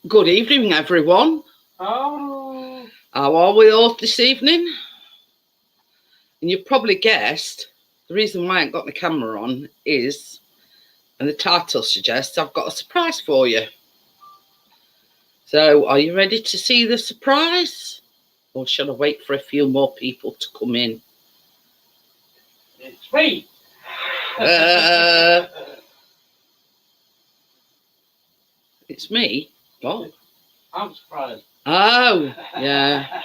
Good evening, everyone. Oh. How are we all this evening? And you've probably guessed the reason why I ain't got my camera on is, and the title suggests, I've got a surprise for you. So, are you ready to see the surprise? Or shall I wait for a few more people to come in? It's me. It's me? What? I'm surprised. Oh, yeah.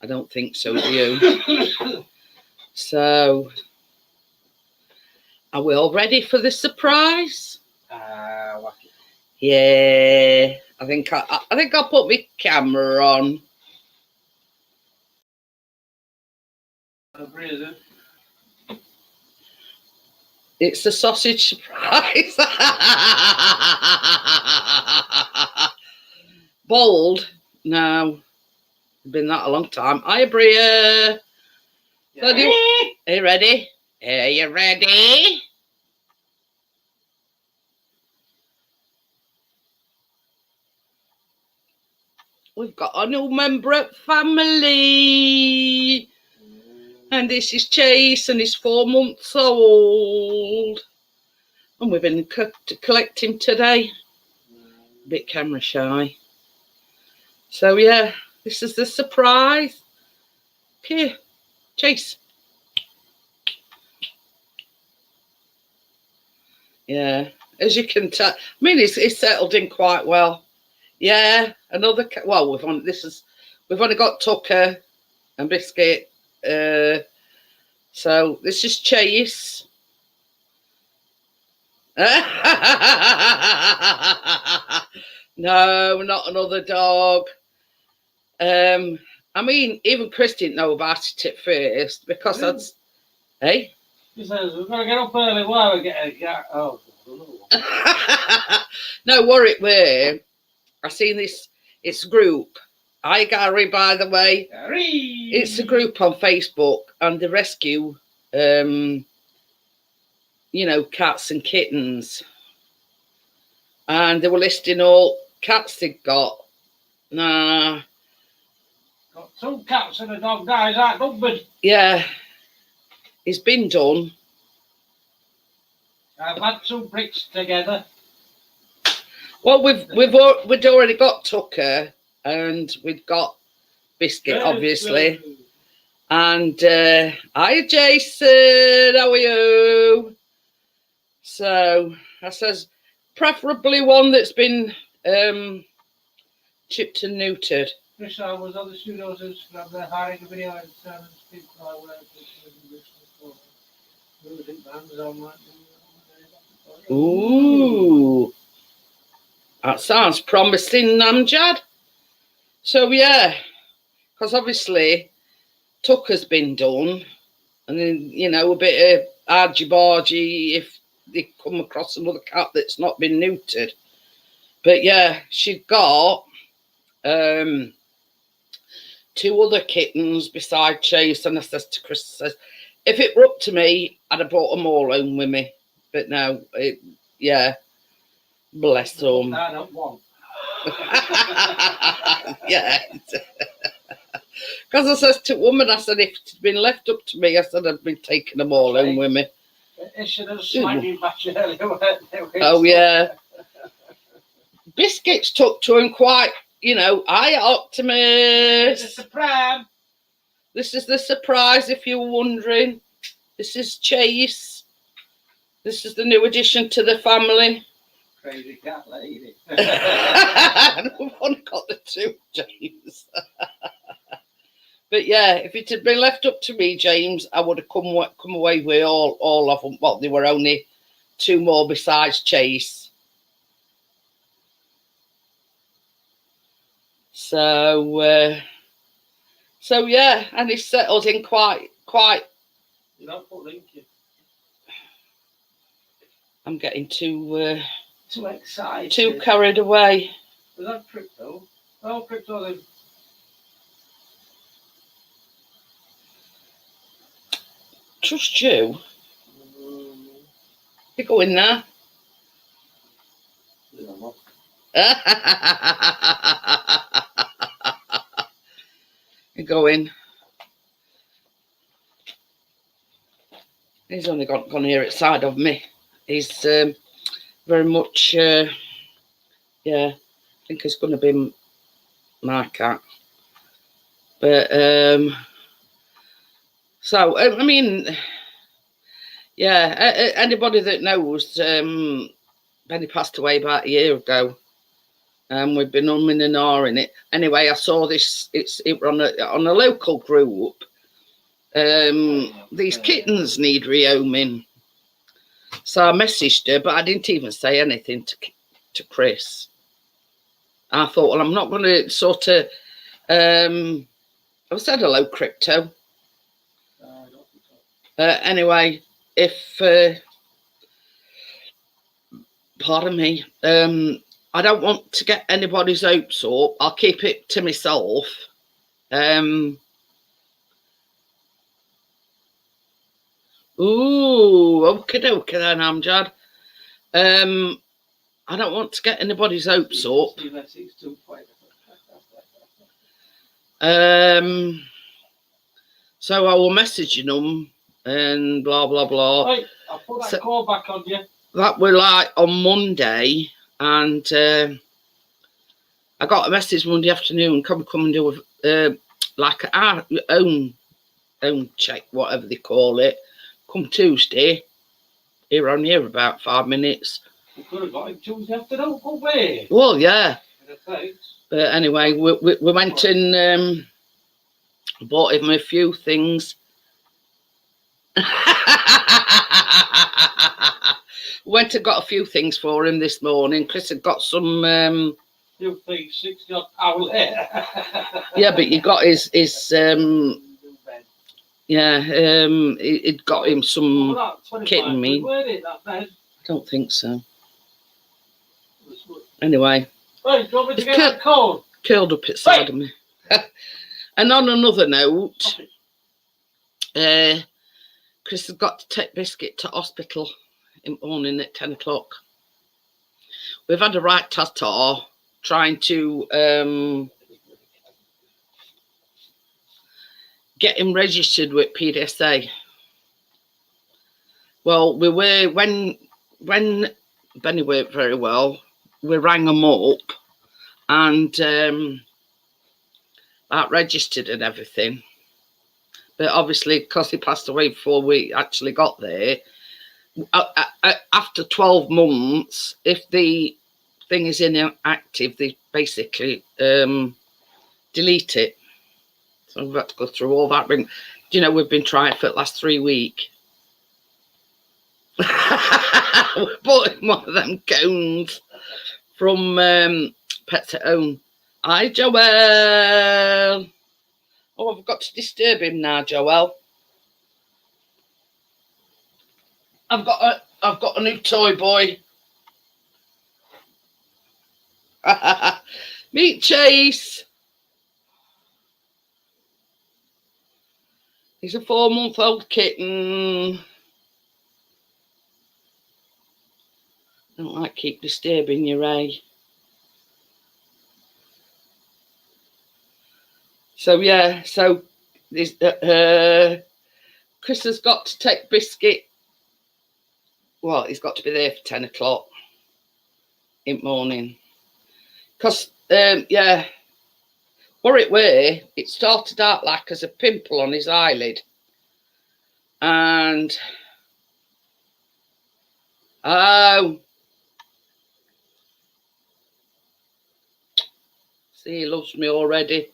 I don't think so, do you? So, are we all ready for the surprise? Yeah, I think I'll put my camera on. It's a sausage surprise. Bold? No, it's been that a long time. Hiya, Bria. Yeah. Are you ready? Are you ready? We've got a new member of family. And this is Chase, and he's 4 months old. And we've been to collect him today. A bit camera shy. So, yeah, this is the surprise. Here, Chase. Yeah, as you can tell, I mean, it's settled in quite well. Yeah, another. Well, we've only got Tucker and Biscuit. So this is Chase. No, not another dog. I mean, even Chris didn't know about it at first because that's. Hey. He says we're gonna get up early. Why we get? Oh. No, what it were. I seen this. It's a group. Hi, Gary, by the way. Gary. It's a group on Facebook, and they rescue, cats and kittens. And they were listing all cats they'd got. Nah. Got 2 cats and a dog dies outnumbered. Yeah. It's been done. I've had 2 bricks together. Well, we'd already got Tucker, and we'd got Biscuit, obviously. And hi, Jason, how are you? So I says, preferably one that's been chipped and neutered. Chris, I was on the studio's Instagram. They're hiring a video and people are Ooh, that sounds promising, Namjad. So yeah, because obviously Tucker's been done, and then a bit of argy-bargy if they come across another cat that's not been neutered. But yeah, she'd got 2 other kittens beside Chase, and I says to Chris, if it were up to me, I'd have brought them all home with me. But no, bless them. Not one. Yeah. Because I says to woman, I said, if it's been left up to me, I said I'd been taking them all home with me. It should have slightly much earlier, weren't they? Oh, yeah. Biscuits took to him quite, hi, Optimus. This is the surprise, if you're wondering. This is Chase. This is the new addition to the family. Crazy cat lady. I've only got the 2, James. But yeah, if it had been left up to me, James, I would have come away with all of them. Well, there were only 2 more besides Chase. So yeah, and he settled in quite. You don't put Linky. I'm getting too excited. Too carried away. Was that crypto? Oh, crypto then. Trust you. You go in there. You go in. He's only gone here outside of me. He's very much, yeah, I think it's going to be my cat. But, so, I mean, yeah, anybody that knows, Benny passed away about a year ago. We've been umming and ahhing it. Anyway, I saw this, it were on a local group. These kittens need rehoming. So I messaged her, but I didn't even say anything to Chris. I thought, well, I'm not going to sort of, I said hello, Crypto. Anyway, if, pardon me, I don't want to get anybody's hopes up. I'll keep it to myself. Ooh, okie dokie then, Amjad. I don't want to get anybody's hopes up. So I will message them and blah blah blah. Right, I'll put that call back on you. That were like on Monday, and I got a message Monday afternoon. Come and do like our own check, whatever they call it. Come Tuesday, here on here about 5 minutes. We could have got him Tuesday afternoon, couldn't we? Well, yeah. But anyway, we went and bought him a few things. Went and got a few things for him this morning. Chris had got some. Few things, 60 odd hours there. Yeah, but you got his yeah, it got him some kitten meat. I don't think so. Anyway, right, do you want me to get that code? Curled up inside of me. And on another note, Chris has got to take Biscuit to hospital in the morning at 10 o'clock. We've had a right ta-ta trying to get him registered with PDSA. Well, we were, when Benny worked very well, we rang him up and that registered and everything. But obviously, because he passed away before we actually got there, after 12 months, if the thing is inactive, they basically delete it. So we've had to go through all that. Do you know, we've been trying for the last 3 weeks. We bought him one of them cones from Pets at Home. Hi, Joel. Oh, I've got to disturb him now, Joel. I've got a new toy boy. Meet Chase. He's a 4-month-old kitten. Don't like keep disturbing you, Ray. So yeah, so this Chris has got to take Biscuit. Well, he's got to be there for 10 o'clock in the morning. Because yeah, what it were, it started out like as a pimple on his eyelid, and oh. See, he loves me already.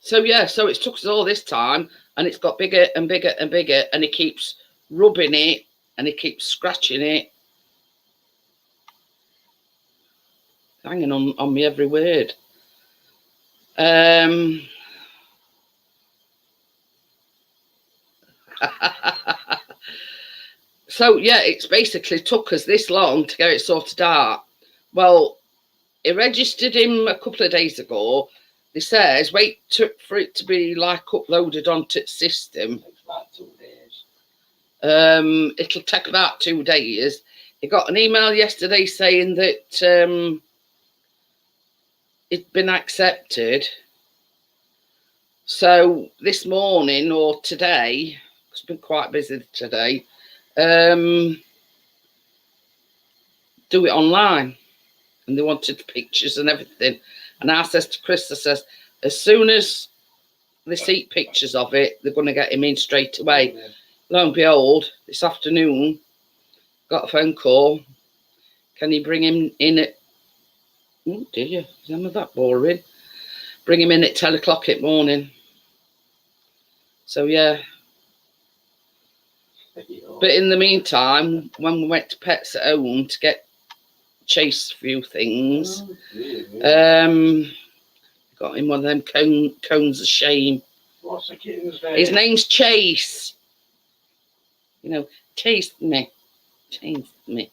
So yeah, so it's took us all this time, and it's got bigger and bigger and bigger, and he keeps rubbing it and he keeps scratching it, hanging on me every word. So yeah, it's basically took us this long to get it sorted out. Well, he registered him a couple of days ago. He says wait for it to be like uploaded onto the system. It's like 2 days. It'll take about 2 days. He got an email yesterday saying that it'd been accepted. So this morning or today, it's been quite busy today, do it online. And they wanted pictures and everything. And I says to Chris, I says, as soon as they see pictures of it, they're going to get him in straight away. Yeah. Lo and behold, this afternoon, got a phone call. Can you bring him in at... Oh, did you? Is that boring? Bring him in at 10 o'clock in the morning. So, yeah. But in the meantime, when we went to Pets at Home to get Chase a few things, got him one of them cones of shame. What's the kitten's name? His name's Chase. You know, taste me. Taste me.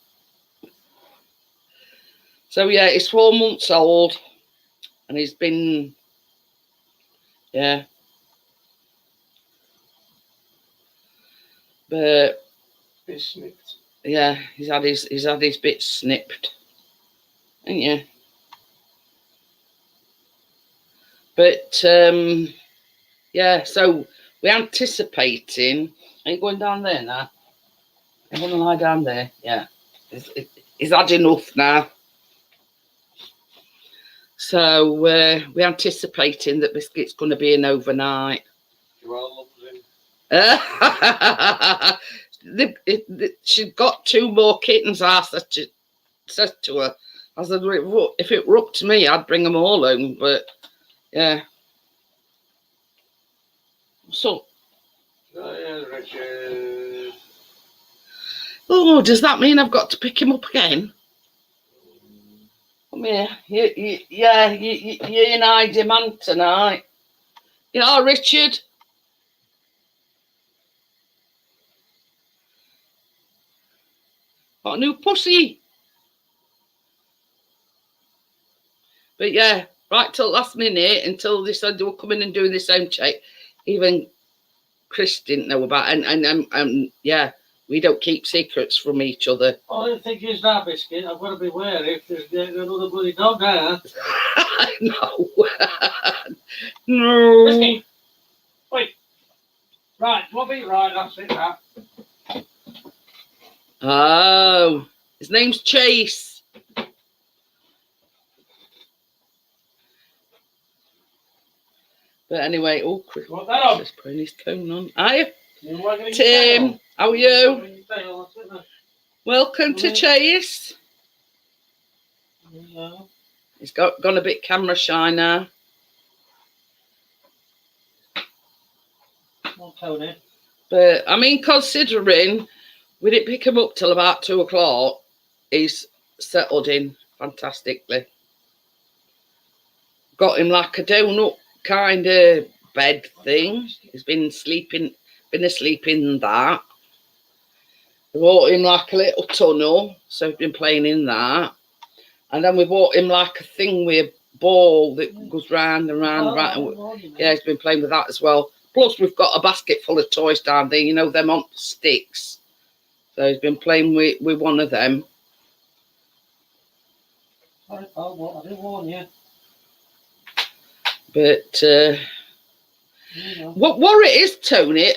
So, yeah, he's 4 months old. And he's been... Yeah. But... Bit snipped. Yeah, he's had his bits snipped. Ain't you? But, yeah, so we're anticipating... Are you going down there now? You want to lie down there? Yeah. He's had enough now. So we're anticipating that Biscuit's going to be in overnight. Joelle loves him. She's got 2 more kittens, I said to her. I said, if it were up to me, I'd bring them all home. But, yeah. So... Richard. Oh, does that mean I've got to pick him up again? Come here. You and I demand tonight. Yeah, Richard. Got a new pussy. But yeah, right till last minute, until they said they were coming and doing this home check, even Chris didn't know about it. And yeah, we don't keep secrets from each other. I don't think it's that, Biscuit. I've got to be wary if there's another bloody dog there. No. No. Biscuit. Wait. Right, Bobby, right, that's it, that. Oh, his name's Chase. But anyway, oh, Chris is putting his cone on. Hiya, Tim. How are you? Welcome to Chase. He's gone a bit camera shy now. But I mean, considering we didn't pick him up till about 2 o'clock, he's settled in fantastically. Got him like a donut kind of bed thing. He's been asleep in that. We bought him like a little tunnel, so he's been playing in that. And then we bought him like a thing with a ball that goes round and round. Yeah, he's been playing with that as well. Plus, we've got a basket full of toys down there, you know, them on sticks. So he's been playing with one of them. I didn't warn you. But what it is, Tony,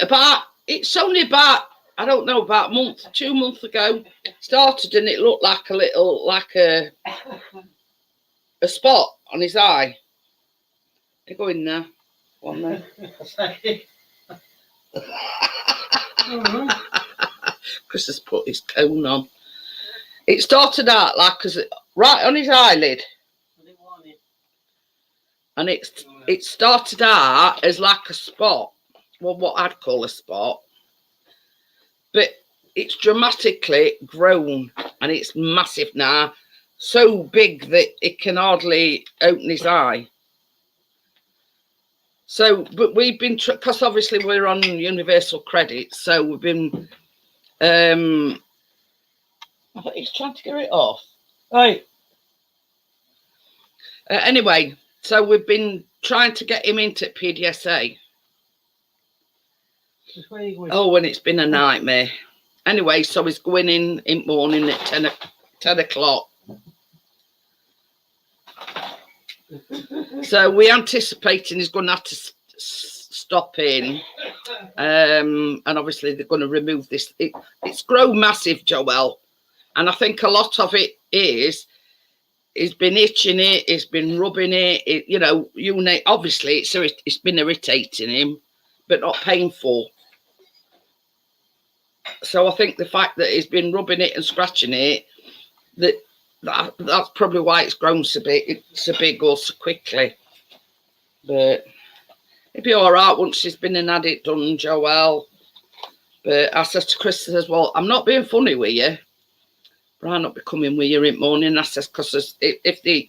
it's only about, I don't know, about 2 months ago, started, and it looked like a spot on his eye. You go in there. One there. Chris has put his cone on. It started out like right on his eyelid. And it started out as like a spot. Well, what I'd call a spot. But it's dramatically grown. And it's massive now. So big that it can hardly open his eye. So, but we've been, because obviously we're on universal credit. So we've been, I thought he's trying to get it off. Hey. Anyway. So we've been trying to get him into PDSA. Which way are you going? Oh, and it's been a nightmare. Anyway, so he's going in the morning at 10 o'clock. So we're anticipating he's going to have to stop in. And obviously they're going to remove this. It's grown massive, Joel. And I think a lot of it is he's been itching it, he's been rubbing it, you know, obviously it's been irritating him, but not painful. So I think the fact that he's been rubbing it and scratching it, that's probably why it's grown so big or so quickly. But it'd be all right once she's been and had it done, Joel. But I said to Chris, as well, I'm not being funny with you, but I'll not be coming with you in the morning. I says, because if the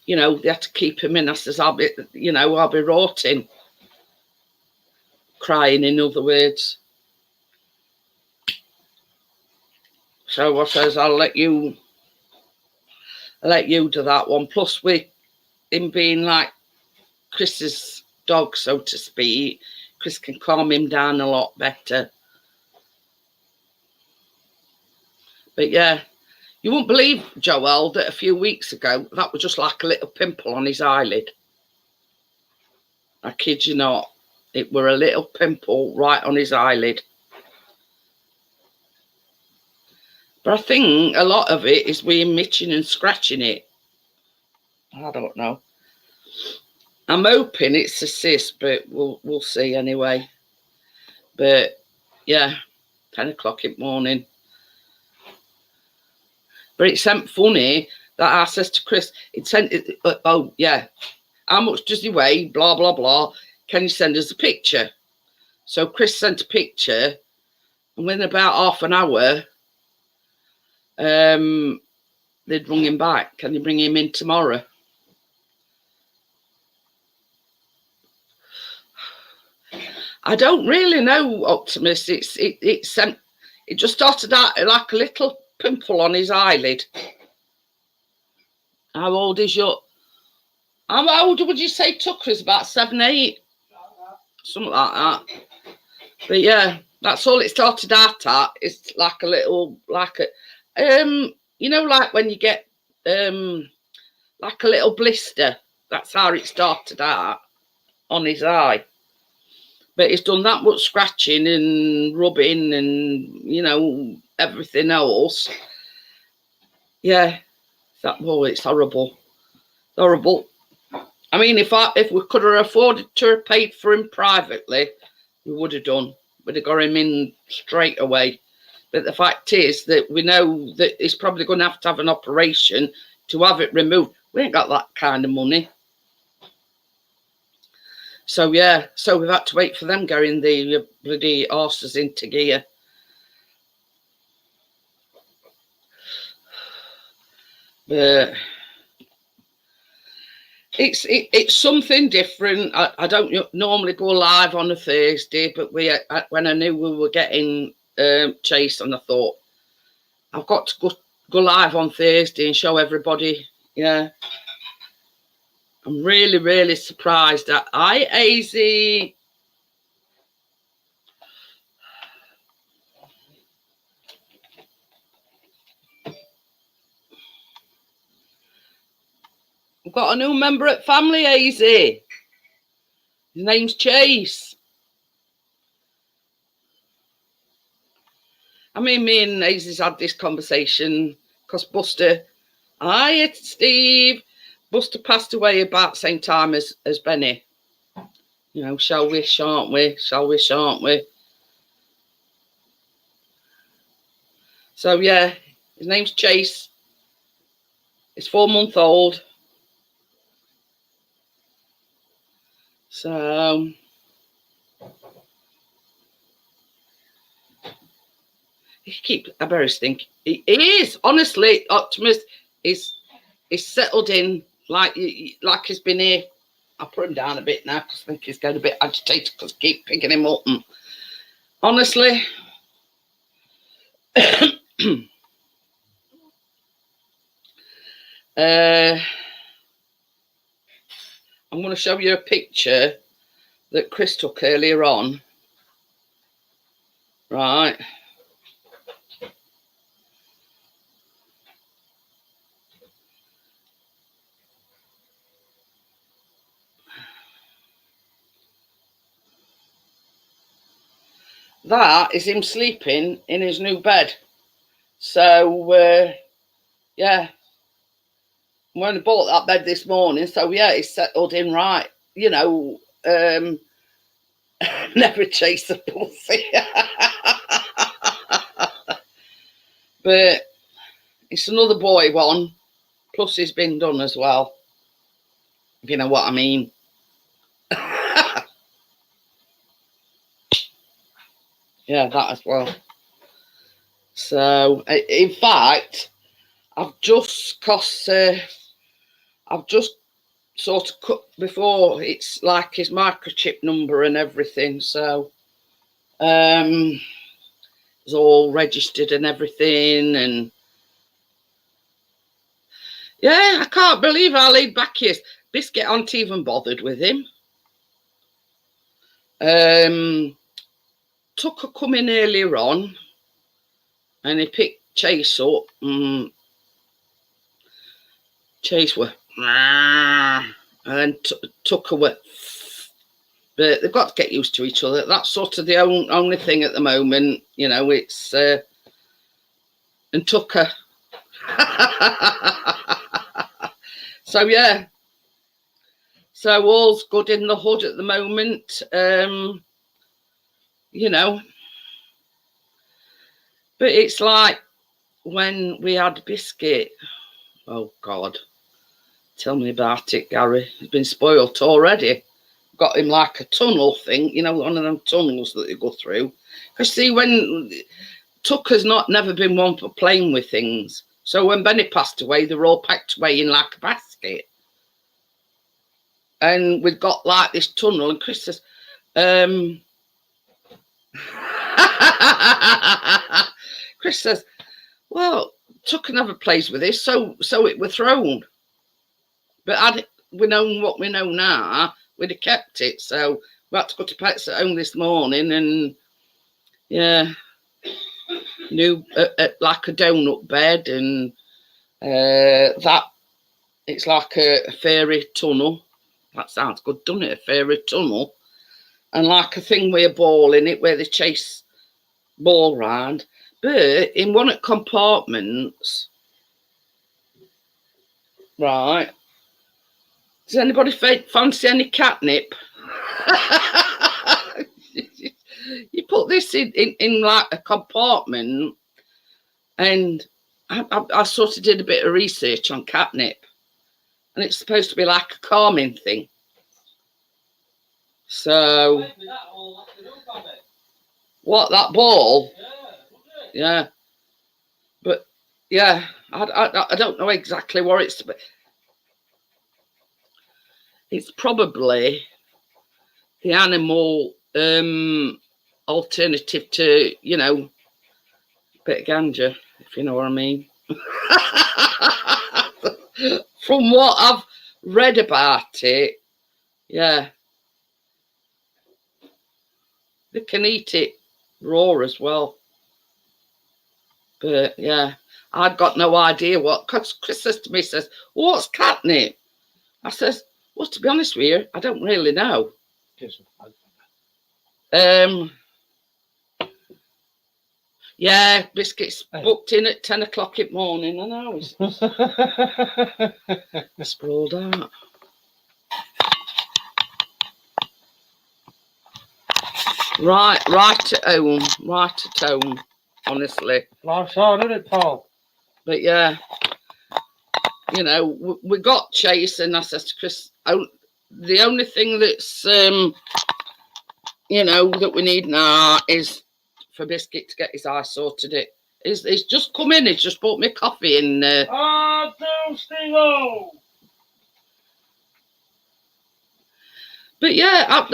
you know, they have to keep him in. I says, I'll be rotting. Crying, in other words. So I says, I'll let you do that one. Plus, with him being like Chris's dog, so to speak, Chris can calm him down a lot better. But yeah, you won't believe, Joel, that a few weeks ago, that was just like a little pimple on his eyelid. I kid you not. It were a little pimple right on his eyelid. But I think a lot of it is we itching and scratching it. I don't know. I'm hoping it's a cyst, but we'll see anyway. But yeah, 10 o'clock in the morning. But it sent funny that I says to Chris, it sent it, oh yeah, how much does he weigh? Blah blah blah. Can you send us a picture? So Chris sent a picture, and within about half an hour, they'd rung him back. Can you bring him in tomorrow? I don't really know, Optimus. It just started out like a little pimple on his eyelid. How old is your? How old would you say Tucker is? About 7, 8, something like that. But yeah, that's all it started out at. It's like a little, like a, you know, like when you get like a little blister. That's how it started out on his eye. But he's done that much scratching and rubbing and, you know, everything else. Yeah, it's horrible. Horrible. I mean, if we could have afforded to have paid for him privately, we would have done. We'd have got him in straight away. But the fact is that we know that he's probably going to have an operation to have it removed. We ain't got that kind of money. So yeah, so we've had to wait for them getting the bloody horses into gear. But it's something different. I don't normally go live on a Thursday, but when I knew we were getting Chase, and I thought I've got to go live on Thursday and show everybody. Yeah. I'm really, really surprised at AZ. We've got a new member at family, AZ. His name's Chase. I mean, me and AZ's had this conversation because Buster, hi, it's Steve. Buster passed away about the same time as Benny. You know, shall we, shan't we? Shall we, shan't we? So, yeah, his name's Chase. He's 4-month-old. So, I better think. He is, honestly, Optimus is settled in like he's been here. I'll put him down a bit now because I think he's getting a bit agitated because I keep picking him up. And honestly, I'm going to show you a picture that Chris took earlier on. Right. That is him sleeping in his new bed. So, yeah. When I bought that bed this morning, so yeah, it's settled in right. You know, never chase a pussy. But it's another boy one. Plus he's been done as well. If you know what I mean. Yeah, that as well. So, in fact, I've just sort of cut before it's like his microchip number and everything. So, it's all registered and everything. And yeah, I can't believe how laid back he is. Biscuit aren't even bothered with him. Tucker come in earlier on and he picked Chase up. Chase were and Tucker were, but they've got to get used to each other. That's sort of the only thing at the moment, you know. It's and Tucker. So yeah, so all's good in the hood at the moment. You know, but it's like when we had Biscuit. Oh God, tell me about it, Gary. He's been spoilt already. Got him like a tunnel thing, you know, one of them tunnels that they go through. Because see, when Tucker's never been one for playing with things. So when Benny passed away, they were all packed away in like a basket. And we've got like this tunnel, and Chris says, Chris says, well, Tucker never plays with this, so it were thrown. But had we known what we know now, we'd have kept it. So we had to go to Pets at Home this morning, and yeah, new like a donut bed, and that it's like a fairy tunnel. That sounds good, doesn't it? A fairy tunnel, and like a thing with a ball in it where they chase ball round. But in one of the compartments, right? Does anybody fancy any catnip? You put this in like a compartment, and I sort of did a bit of research on catnip, and it's supposed to be like a calming thing. So, what, that ball? Yeah, but yeah, I don't know exactly what it's. It's probably the animal alternative to, you know, a bit of ganja, if you know what I mean. From what I've read about it, yeah, they can eat it raw as well. But yeah, I've got no idea what, because Chris says to me, says, what's catnip? I says, well, to be honest with you, I don't really know. Yeah, Biscuit's booked in at 10 o'clock in the morning. I know. It's sprawled out. Right at home, honestly. Life's hard, isn't it, Paul? But yeah, you know, we got Chase, and I said to Chris, the only thing that's, you know, that we need now is for Biscuit to get his eye sorted. He's just come in. He's just bought me coffee in. Oh, no, Steve-o! But yeah,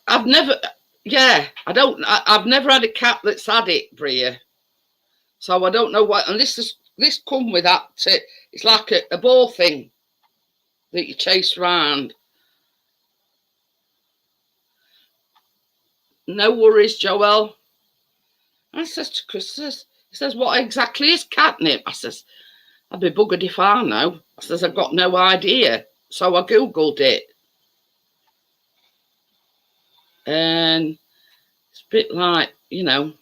I've never. Yeah, I've never had a cat that's had it, Bria. So I don't know what. And this come with that. It's like a ball thing that you chase round. no worries, Joel. I says to Chris, he says, what exactly is catnip? I says, I'd be buggered if I know. I says, I've got no idea. So I Googled it. And it's a bit like, you know,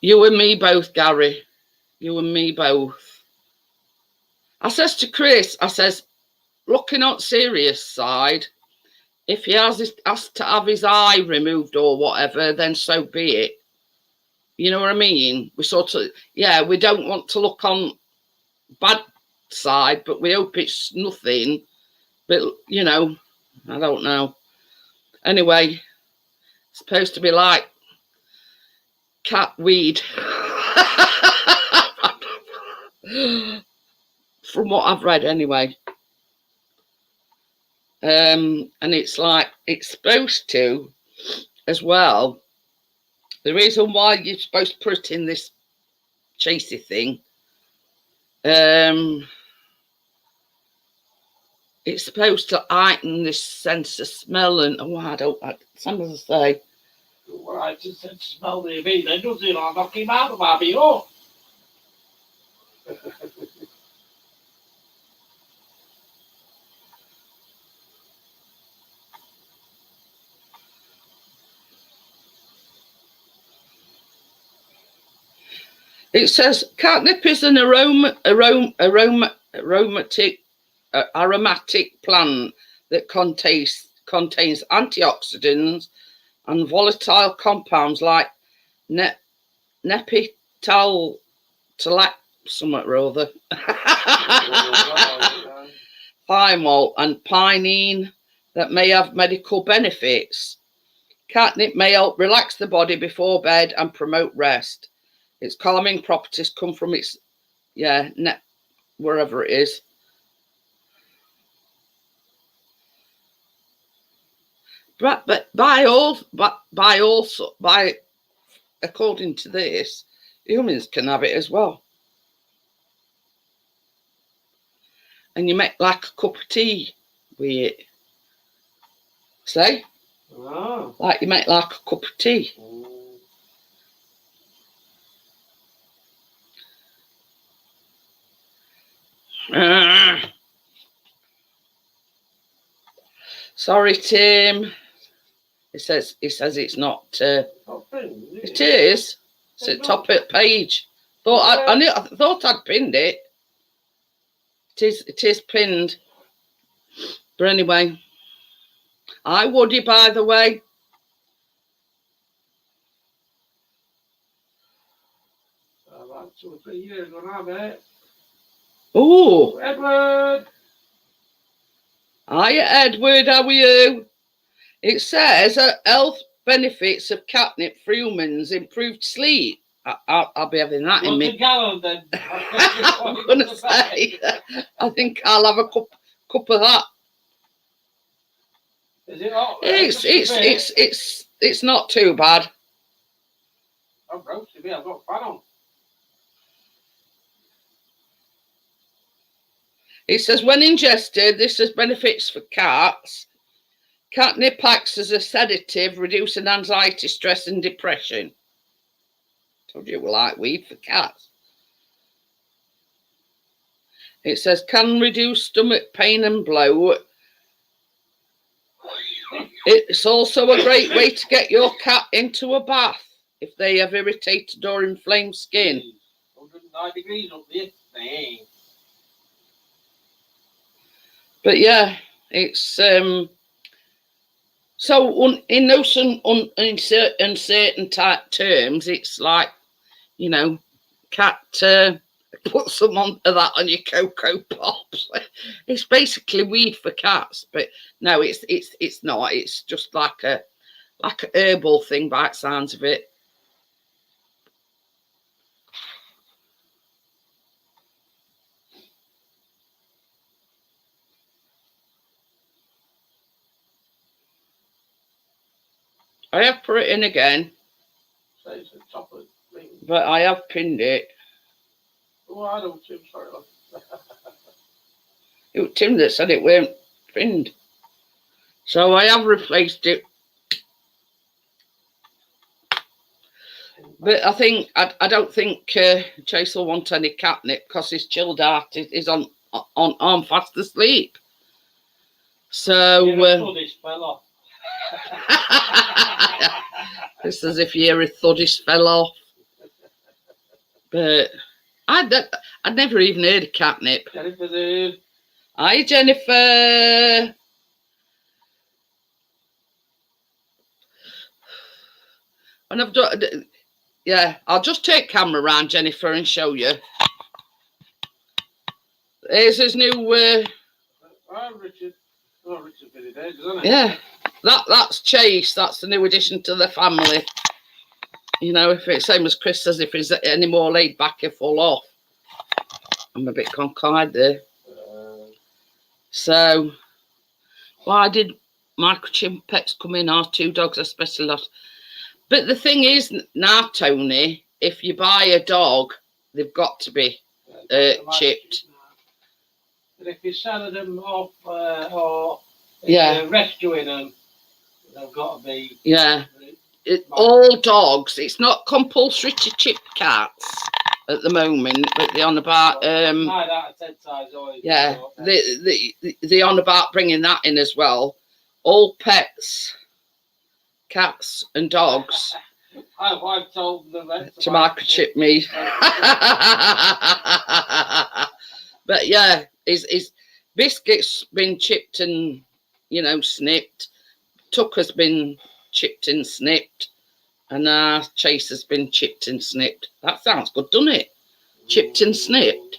you and me both, Gary. You and me both. I says to Chris, I says, looking on serious side, if he has to have his eye removed or whatever, then so be it. You know what I mean? We sort of, yeah, we don't want to look on bad side, but we hope it's nothing. But, you know, I don't know. Anyway, it's supposed to be like cat weed. From what I've read anyway. And it's like, it's supposed to, as well, the reason why you're supposed to put it in this chasey thing, it's supposed to heighten this sense of smell and, oh, I don't, some of us say. Well, I just said smell the meat, then does it, I'll knock him out of my beer. It says catnip is an aromatic plant that contains antioxidants and volatile compounds like nepital something or other, thymol and pinene that may have medical benefits. Catnip may help relax the body before bed and promote rest. Its calming properties come from its, wherever it is. But according to this, humans can have it as well. And you make like a cup of tea with it. See? Oh. Like you make like a cup of tea. Sorry, Tim. It says it's not. It is. It's at top of the page. I thought I'd pinned it. It is pinned. But anyway, hi Woody, by the way. About 2 or 3 years when I met. Oh, Edward. Hiya, Edward. How are you? It says health benefits of catnip for humans: improved sleep. I'll be having that in me. Gallon, then. I'm gonna say. I think I'll have a cup of that. Is it not? It's not too bad. I'm roasting me. I've got fat on. It says when ingested, this has benefits for cats. Catnip acts as a sedative, reducing anxiety, stress, and depression. Told you we like weed for cats. It says can reduce stomach pain and bloat. It's also a great way to get your cat into a bath if they have irritated or inflamed skin. 109 degrees up there. Dang. But yeah, it's so in those uncertain type terms, it's like, you know, cat put some of that on your Cocoa Pops. It's basically weed for cats, but no, it's not. It's just like a herbal thing by the sounds of it. I have put it in again, but I have pinned it. Oh, I don't, Tim. Sorry. It was Tim that said it weren't pinned. So I have replaced it But I don't think Chase will want any catnip because he's chilled out. He's on fast asleep. So fell off. it's as if you hear a thuddish fell off. But I'd never even heard of catnip. Jennifer's here. Hi, Jennifer. And I've done, yeah, I'll just take camera around, Jennifer, and show you. Here's his new. Hi, Richard. Oh, Richard's been days, isn't it? Yeah, that's Chase. That's the new addition to the family. You know, if it's same as Chris says, if he's any more laid back, he'll fall off. I'm a bit conquered there. So, why did microchip pets come in? Our 2 dogs, especially lot. But the thing is now, Tony, if you buy a dog, they've got to be chipped. But if you're selling them off or rescuing them, they've got to be. Yeah. All dogs. It's not compulsory to chip cats at the moment, but they're on about 9 out of 10 times always. Yeah, they on about bringing that in as well. All pets, cats and dogs. I've told them to microchip me. But yeah, his Biscuit's been chipped and snipped. Tucker's been chipped and snipped, and Chase has been chipped and snipped. That sounds good, doesn't it? Chipped and snipped.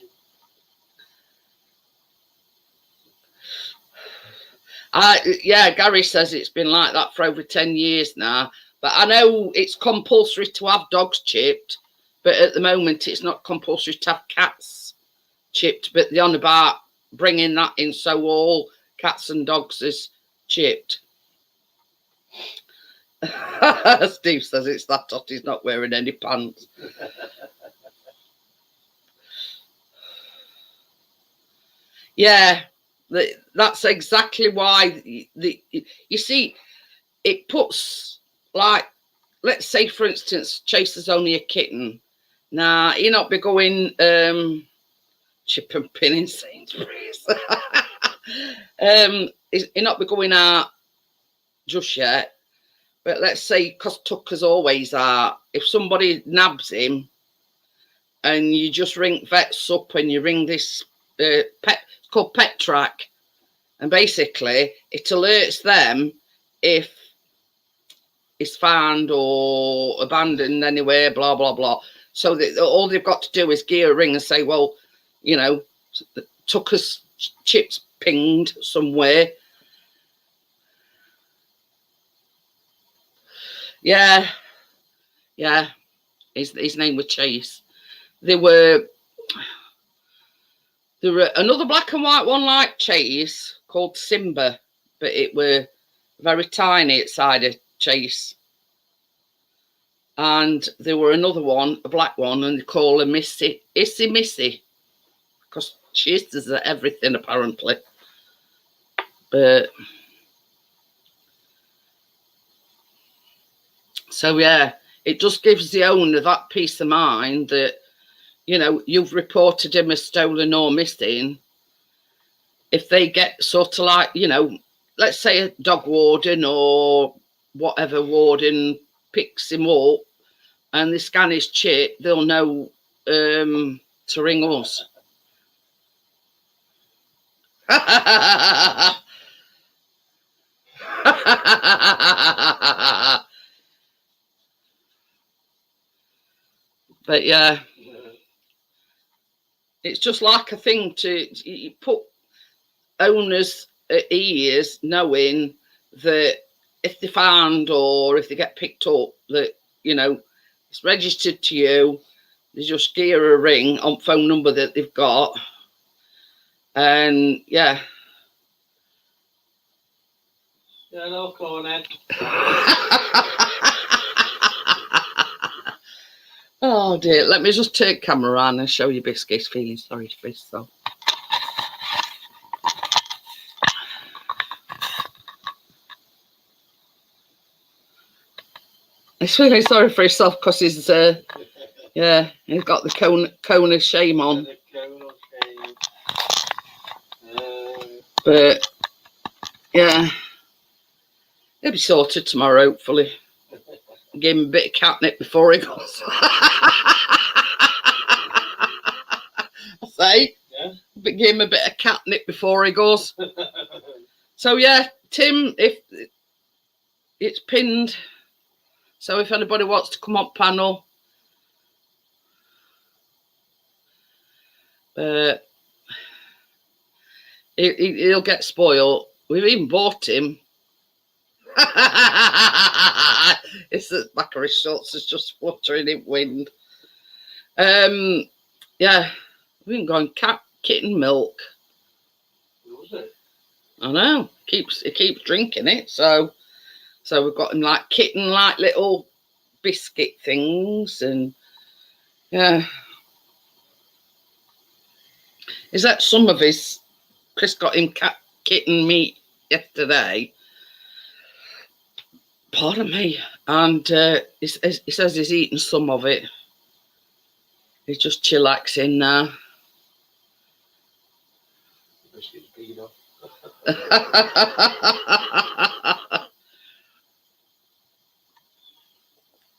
Yeah, Gary says it's been like that for over 10 years now. But I know it's compulsory to have dogs chipped, but at the moment it's not compulsory to have cats chipped. But they're on about bringing that in, so all cats and dogs is chipped. Steve says it's that hot, he's not wearing any pants. Yeah, that's exactly why. You see, it puts, like, let's say, for instance, Chase is only a kitten. Now, he not be going chip and pin in Sainsbury's. He not be going out just yet. But let's say, because Tucker's always out, if somebody nabs him and you just ring vets up and you ring this pet, it's called Pet Track, and basically it alerts them if it's found or abandoned anywhere, blah, blah, blah. So that all they've got to do is gear a ring and say, well, Tucker's chips pinged somewhere. Yeah. His name was Chase. There were another black and white one like Chase called Simba, but it were very tiny outside of Chase. And there were another one, a black one, and they call her Missy, because she is at everything apparently. But so yeah, it just gives the owner that peace of mind that, you've reported him as stolen or missing. If they get sort of like, let's say a dog warden or whatever warden picks him up and they scan his chip, they'll know to ring us. But yeah, it's just like a thing to put owners at ease, knowing that if they're found or if they get picked up, that it's registered to you. They just gear a ring on phone number that they've got, and yeah. Hello, Cornet. Oh dear, let me just take camera on and show you Biscuit's feeling sorry for himself. He's feeling sorry for himself because he's, yeah, he's got the cone of shame on. But, yeah, he'll be sorted tomorrow, hopefully. Give him a bit of catnip before he goes. I say, yeah. But give him a bit of catnip before he goes. So, yeah, Tim, if it's pinned, so if anybody wants to come on panel, he'll get spoiled. We've even bought him. It's the back of his shorts is just fluttering in wind. Yeah, we've been going kitten milk. Was it? I know. He keeps drinking it. So we've got him like kitten, like little biscuit things, and yeah. Is that some of his? Chris got him kitten meat yesterday. Pardon me. And he says he's eaten some of it. He's just chillaxing now.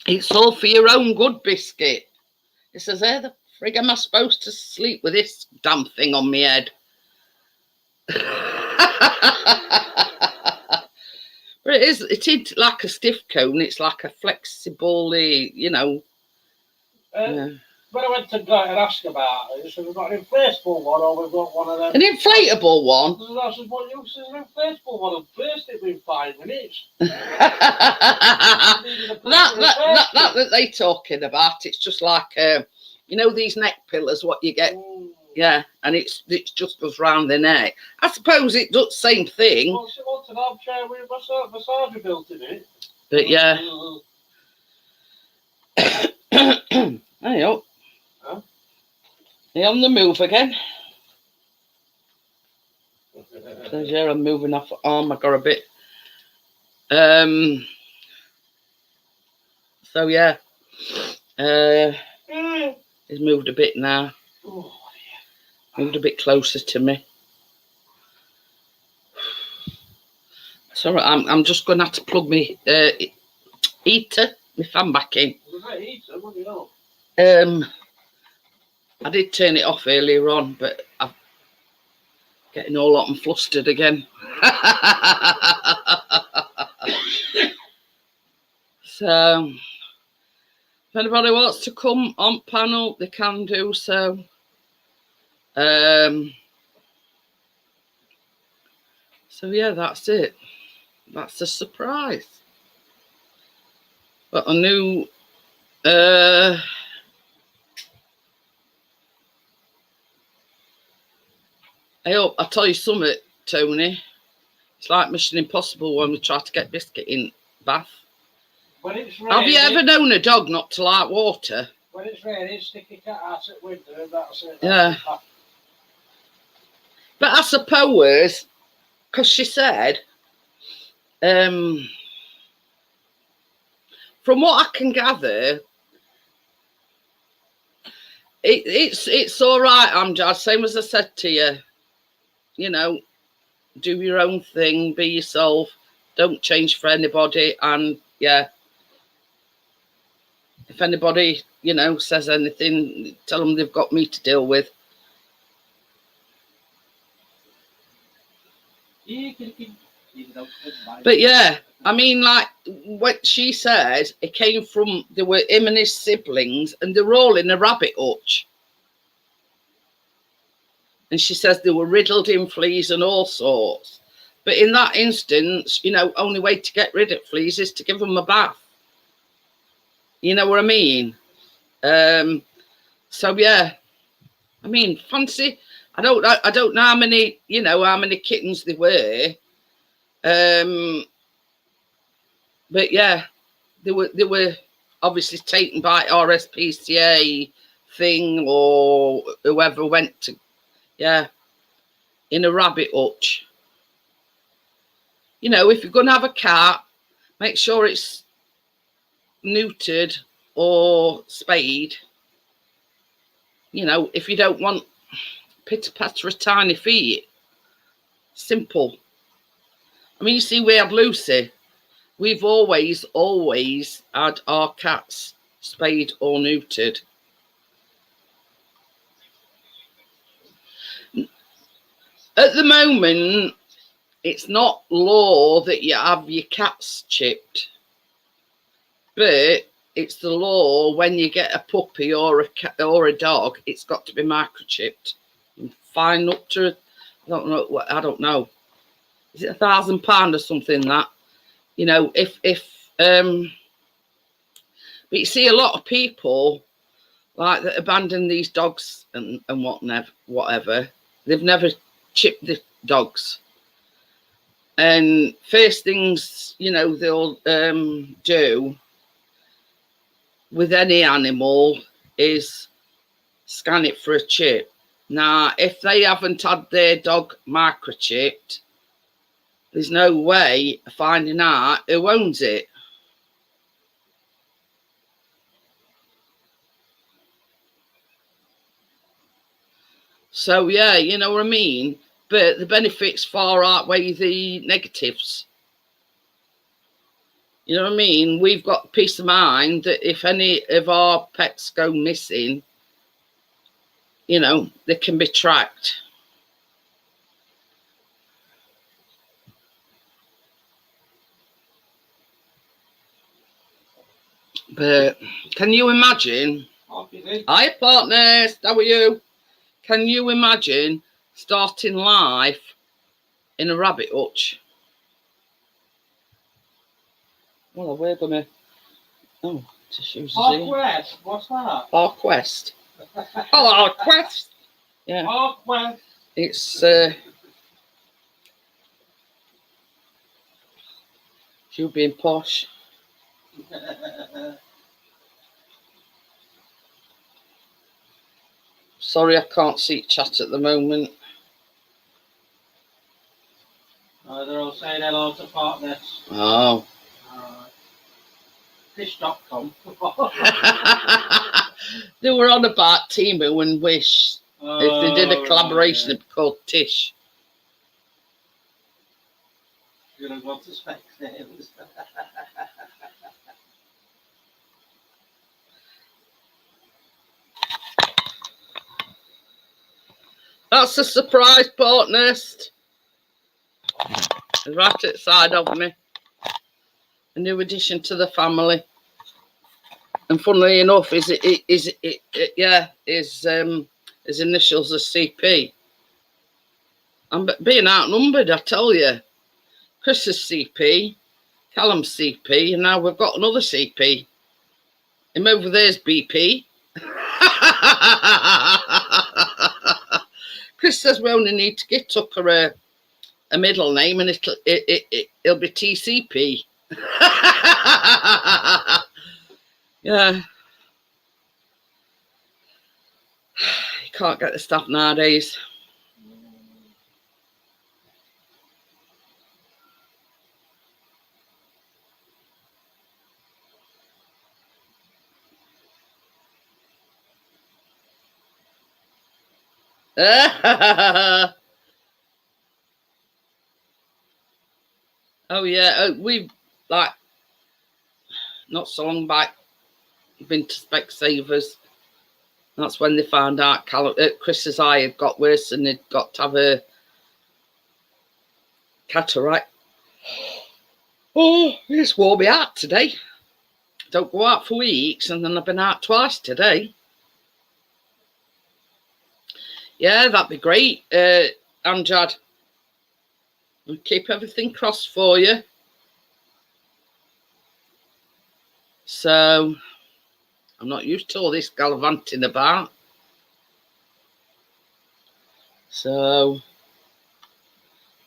It's all for your own good, Biscuit. He says, "Hey, the frig am I supposed to sleep with this damn thing on my head?" But it is like a stiff cone. It's like a flexible, you know. Yeah. When I went to go and ask about it, they said we've got an inflatable one or we've got one of them. An inflatable one? I said, well, you said an inflatable one and placed it within 5 minutes. that they're talking about. It's just like, you know, these neck pillars, what you get. Yeah, and it just goes round the neck. I suppose it does the same thing. Well, she wants an armchair with a massager built in it. But yeah. Hey up. Huh? Are you on the move again? Says, yeah, I'm moving off arm. I got a bit. So yeah. He's moved a bit now. Oh, Moved a bit closer to me. So I'm just going to have to plug my heater, my fan back in. What do you know? I did turn it off earlier on, but I'm getting all hot and flustered again. So, if anybody wants to come on panel, they can do so. So yeah, that's it. That's a surprise. But I knew I'll tell you something, Tony. It's like Mission Impossible when we try to get Biscuit in bath. When it's raining, have you ever known a dog not to like water? When it's raining, stick your cat out at window and that's it. Yeah. But I suppose, because she said, from what I can gather, it's all right, Amjad. Same as I said to you, you know, do your own thing, be yourself, don't change for anybody, and yeah, if anybody, you know, says anything, tell them they've got me to deal with. But yeah, I mean, like what she said, it came from, there were him and his siblings, and they were all in a rabbit hutch. And she says they were riddled in fleas and all sorts. But in that instance, you know, only way to get rid of fleas is to give them a bath. You know what I mean? So yeah, I mean, fancy. I don't know how many, you know, how many kittens there were. But yeah, they were obviously taken by RSPCA thing or whoever went to, yeah, in a rabbit hutch. You know, if you're going to have a cat, make sure it's neutered or spayed, you know, if you don't want pitter-patter of tiny feet. Simple. I mean, you see, we had Lucy. We've always had our cats spayed or neutered. At the moment, it's not law that you have your cats chipped, but it's the law when you get a puppy or a cat or a dog, it's got to be microchipped. Fine up to, I don't know. Is it £1,000 or something that, you know, but you see a lot of people like that abandon these dogs and whatever. They've never chipped the dogs. And first things, you know, they'll do with any animal is scan it for a chip. Now, if they haven't had their dog microchipped, there's no way of finding out who owns it. So, yeah, you know what I mean? But the benefits far outweigh the negatives. You know what I mean? We've got peace of mind that if any of our pets go missing, you know, they can be tracked. But can you imagine? Hi, partners. How are you? Can you imagine starting life in a rabbit hutch? Well, we're gonna. Oh, tissues. Quest. What's that? Our quest. Oh, our quest. Yeah. Our quest. It's you being posh. Sorry, I can't see chat at the moment. They're all saying hello to partners. Oh. Fish.com. They were on about Timu and Wish. If they did a collaboration, it'd be called Tish. You're going to go to Specsavers. That's a surprise part nest. Right at the side of me. A new addition to the family. And funnily enough, his initials are CP. I'm being outnumbered, I tell you. Chris is CP, Callum's CP, and now we've got another CP. Him over there's BP. Chris says we only need to get Tucker a middle name, and it'll be TCP. Yeah. You can't get the stuff nowadays. Oh yeah, we've like not so long back been to Specsavers. That's when they found out Chris's eye had got worse and he'd got to have a cataract. Oh, it's wore me out today. Don't go out for weeks, and then I've been out twice today. Yeah, that'd be great, Amjad. We'll keep everything crossed for you. So, I'm not used to all this gallivanting about. So,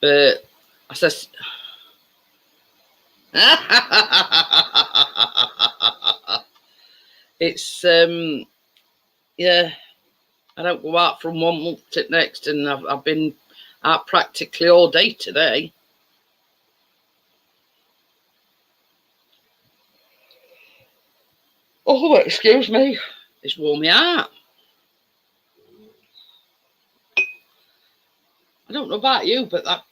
but I says, it's yeah. I don't go out from one month to the next, and I've been out practically all day today. Oh, excuse me. It's warm me out. I don't know about you, but that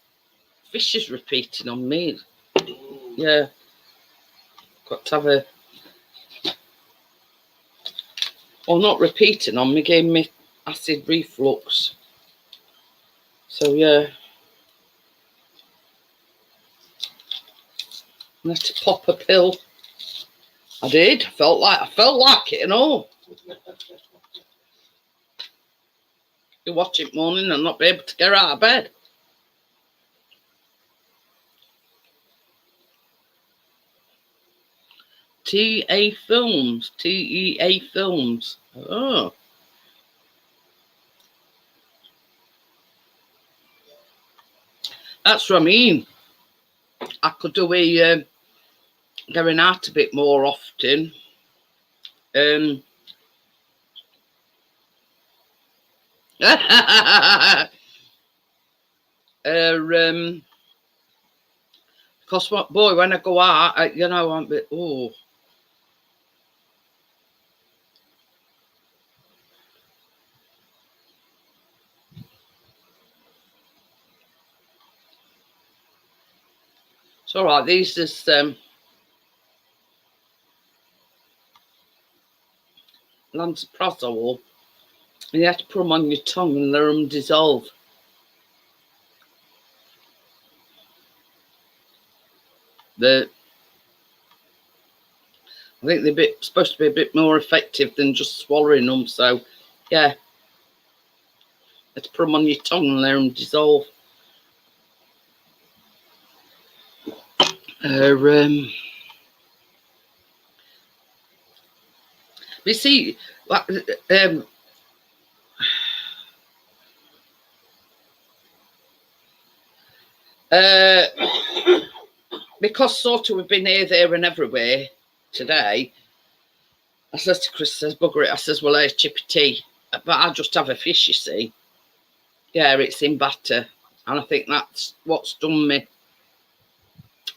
fish is repeating on me. Yeah. Got to have a... Well, not repeating on me, gave me acid reflux. So, yeah. I had to pop a pill. I did. I felt like it and all. You watch it morning and not be able to get out of bed. TEA Films. TEA Films. Oh. That's what I mean. I could do a going out a bit more often. Because what, boy, when I go out, you know, I'm a bit, oh. It's all right. These is lansoprazole. And you have to put them on your tongue and let them dissolve. I think they're supposed to be a bit more effective than just swallowing them. So, yeah. Let's put them on your tongue and let them dissolve. You see, because sort of we've been here, there and everywhere today, I says to Chris, says, bugger it, I says, well, here's chippy tea. But I just have a fish, you see. Yeah, it's in batter. And I think that's what's done me.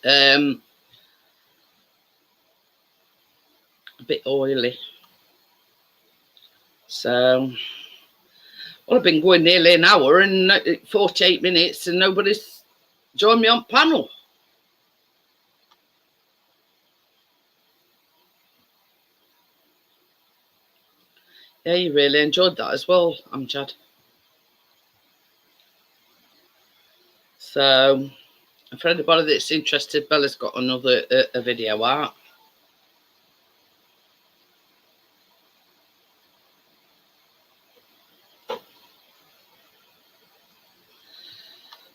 A bit oily. So, well, I've been going nearly an hour and 48 minutes and nobody's joined me on panel. Yeah, you really enjoyed that as well, Amjad. So, for anybody that's interested, Bella's got another a video out.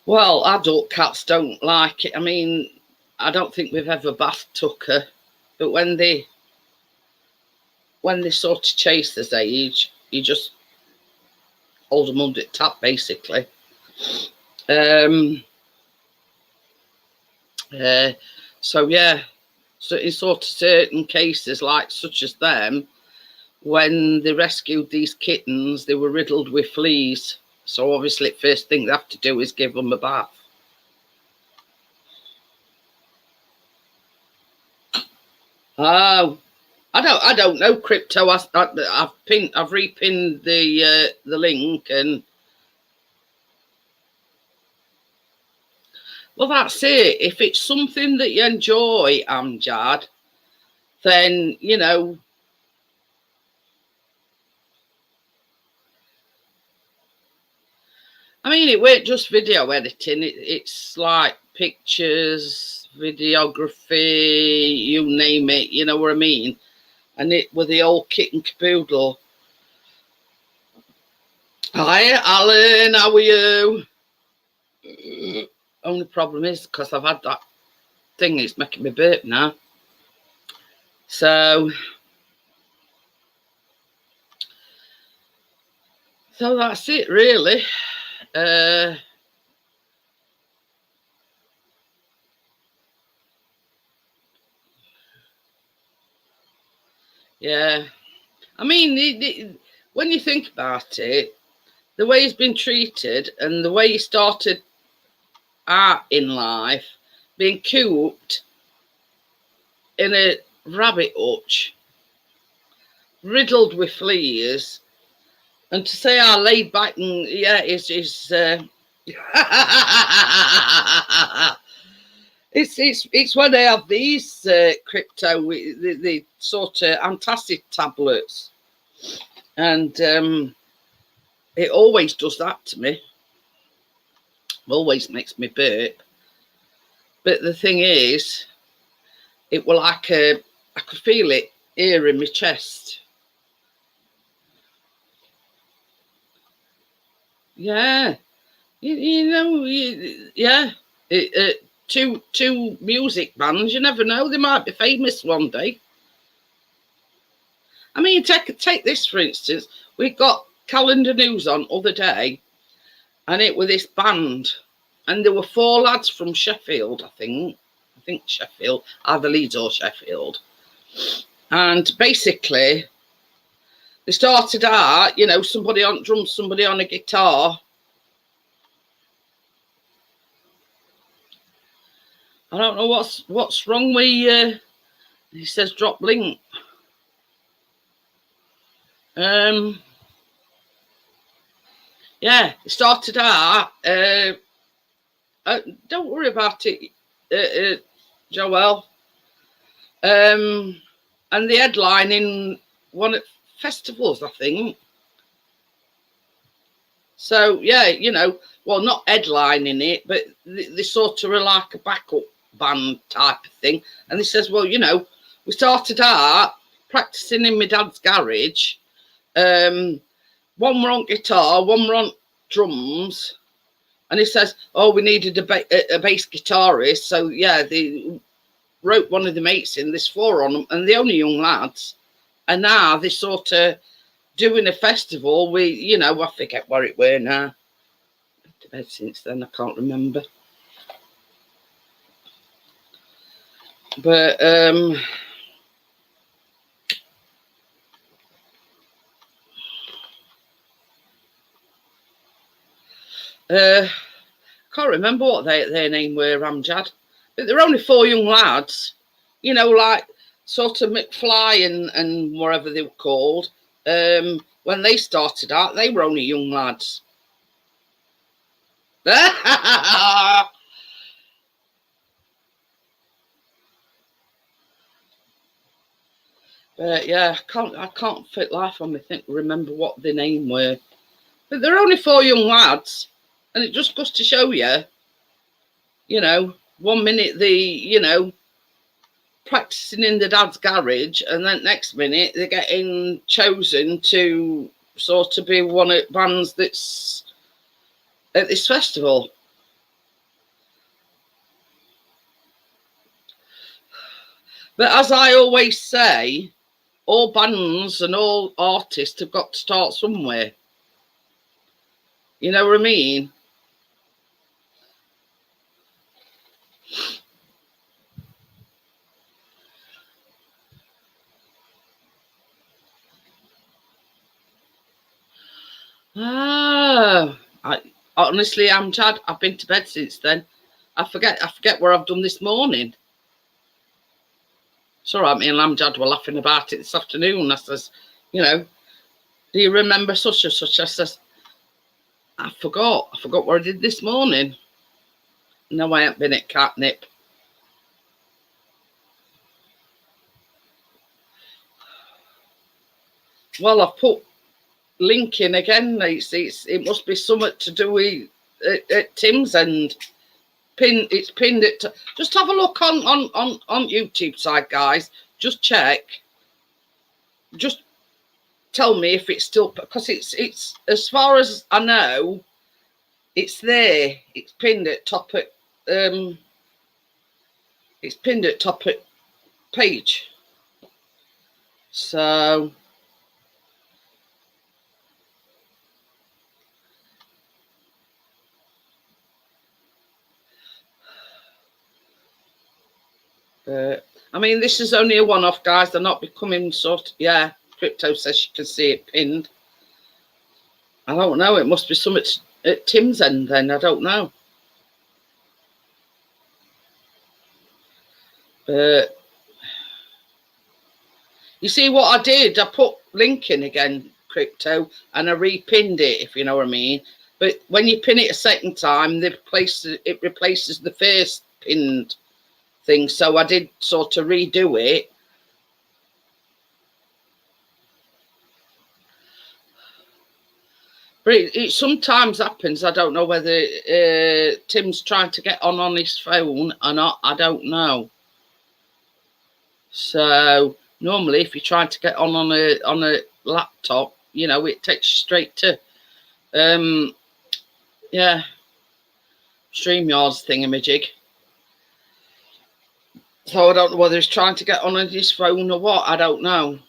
Well, adult cats don't like it. I mean, I don't think we've ever bath took her, but when they sort of chase this age, you just hold them under the tap, basically. So yeah, so in sort of certain cases, like such as them, when they rescued these kittens, they were riddled with fleas. So obviously, the first thing they have to do is give them a bath. Oh, I don't know, Crypto. I've repinned the link, and well, that's it. If it's something that you enjoy, Amjad, then you know. I mean, it weren't just video editing. It's like pictures, videography, you name it. You know what I mean? And it with the old kit and caboodle. Hi, Alan. How are you? Only problem is because I've had that thing. It's making me burp now. So that's it, really. Yeah, I mean, when you think about it, the way he's been treated and the way he started out in life, being cooped in a rabbit hutch, riddled with fleas, and to say I laid back and is it's when I have these crypto, the sort of antacid tablets, and it always does that to me. Always makes me burp. But the thing is, it will I could feel it here in my chest. Yeah, you know, yeah. Two music bands. You never know; they might be famous one day. I mean, take this for instance. We got Calendar News on other day, and it was this band, and there were 4 lads from Sheffield. I think Sheffield, either Leeds or Sheffield, and basically they started out, you know, somebody on drums, somebody on a guitar. I don't know what's wrong with he says drop link. Yeah, it started out. Don't worry about it, Joel. And the headline in one of festivals, I think. So yeah, you know, well, not headlining it, but they sort of were like a backup band type of thing. And he says, well, you know, we started out practicing in my dad's garage. One were on guitar, one were on drums, and he says, oh, we needed a bass guitarist. So yeah, they wrote one of the mates in. There's 4 on them, and they're only young lads. And now they sort of doing a festival. You know, I forget where it were now. Been to bed since then, I can't remember. But can't remember what their name were, Amjad. But they're only 4 young lads, you know, like sort of McFly and whatever they were called. When they started out, they were only young lads. But yeah, I can't fit life on me remember what the name were. But they're only 4 young lads, and it just goes to show you, you know, one minute you know, practicing in the dad's garage, and then next minute they're getting chosen to sort of be one of the bands that's at this festival. But as I always say, all bands and all artists have got to start somewhere. You know what I mean? Honestly, Amjad, I've been to bed since then. I forget what I've done this morning. It's all right, me and Amjad were laughing about it this afternoon. I says, you know, do you remember such and such? I says, I forgot what I did this morning. No, I ain't been at catnip. Well, I've put link in again. It must be something to do with at Tim's end. It's pinned it. Just have a look on YouTube side, guys. Just check. Just tell me if it's still, because it's as far as I know, it's there. It's pinned at top at it's pinned at top at page. So I mean, this is only a one-off, guys. They're not becoming sort of, yeah, Crypto says you can see it pinned. I don't know. It must be something at Tim's end then. I don't know. But you see what I did? I put link in again, Crypto, and I repinned it, if you know what I mean. But when you pin it a second time, it replaces the first pinned thing. So I did sort of redo it. But it sometimes happens. I don't know whether Tim's trying to get on his phone or not. I don't know. So normally, if you're trying to get on a laptop, you know, it takes you straight to StreamYard's thingamajig. So I don't know whether he's trying to get on his phone or what. I don't know.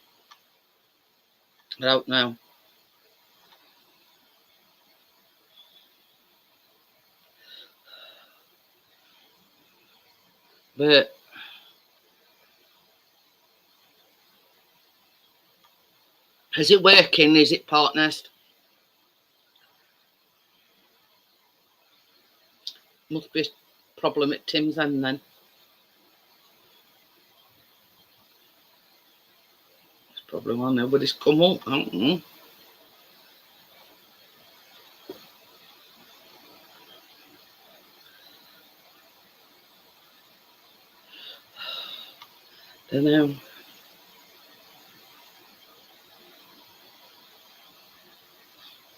But is it working? Is it partners? Must be a problem at Tim's end then. It's probably why nobody's come up. I don't know. Don't know.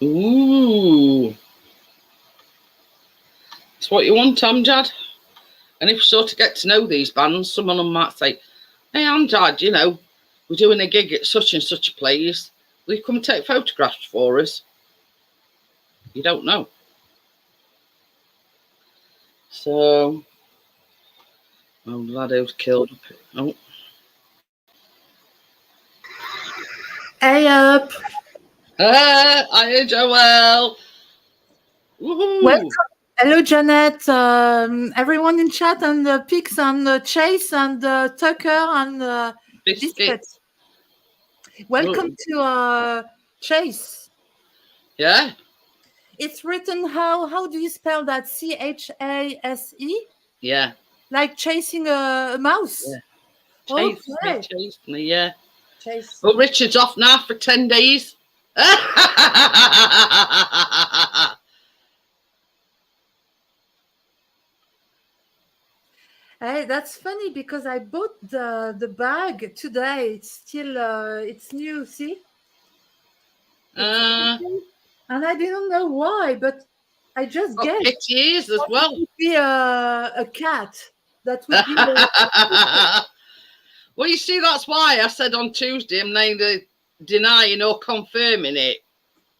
Ooh. It's what you want, Amjad. And if you sort of get to know these bands, some of them might say, hey, Amjad, you know, we're doing a gig at such and such a place. Will you come and take photographs for us? You don't know. So, oh, lad who's killed. Oh. Hey up. Hi, Joel. Woohoo. Welcome. Hello, Janet. Everyone in chat, and Pix, and Chase, and Tucker, and Biscuit. Welcome to Chase. Yeah. It's written how do you spell that? Chase? Yeah. Like chasing a mouse. Yeah. Chase me, yeah. Chase. But Richard's off now for 10 days. Hey, that's funny because I bought the bag today. It's still it's new. See, and I didn't know why, but I just guessed. It is as well. It would be a cat. That would be. Well, you see, that's why I said on Tuesday I'm neither denying or confirming it.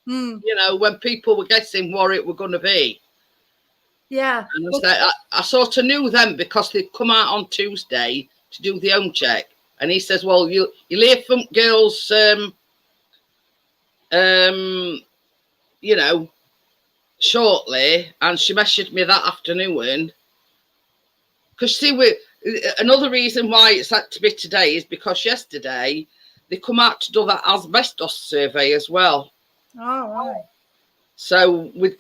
You know, when people were guessing what it were going to be. Yeah. And I sort of knew them because they'd come out on Tuesday to do the home check. And he says, well, you'll hear from girls, you know, shortly. And she messaged me that afternoon. Because see, another reason why it's had to be today is because yesterday they come out to do that asbestos survey as well. Oh, right. So we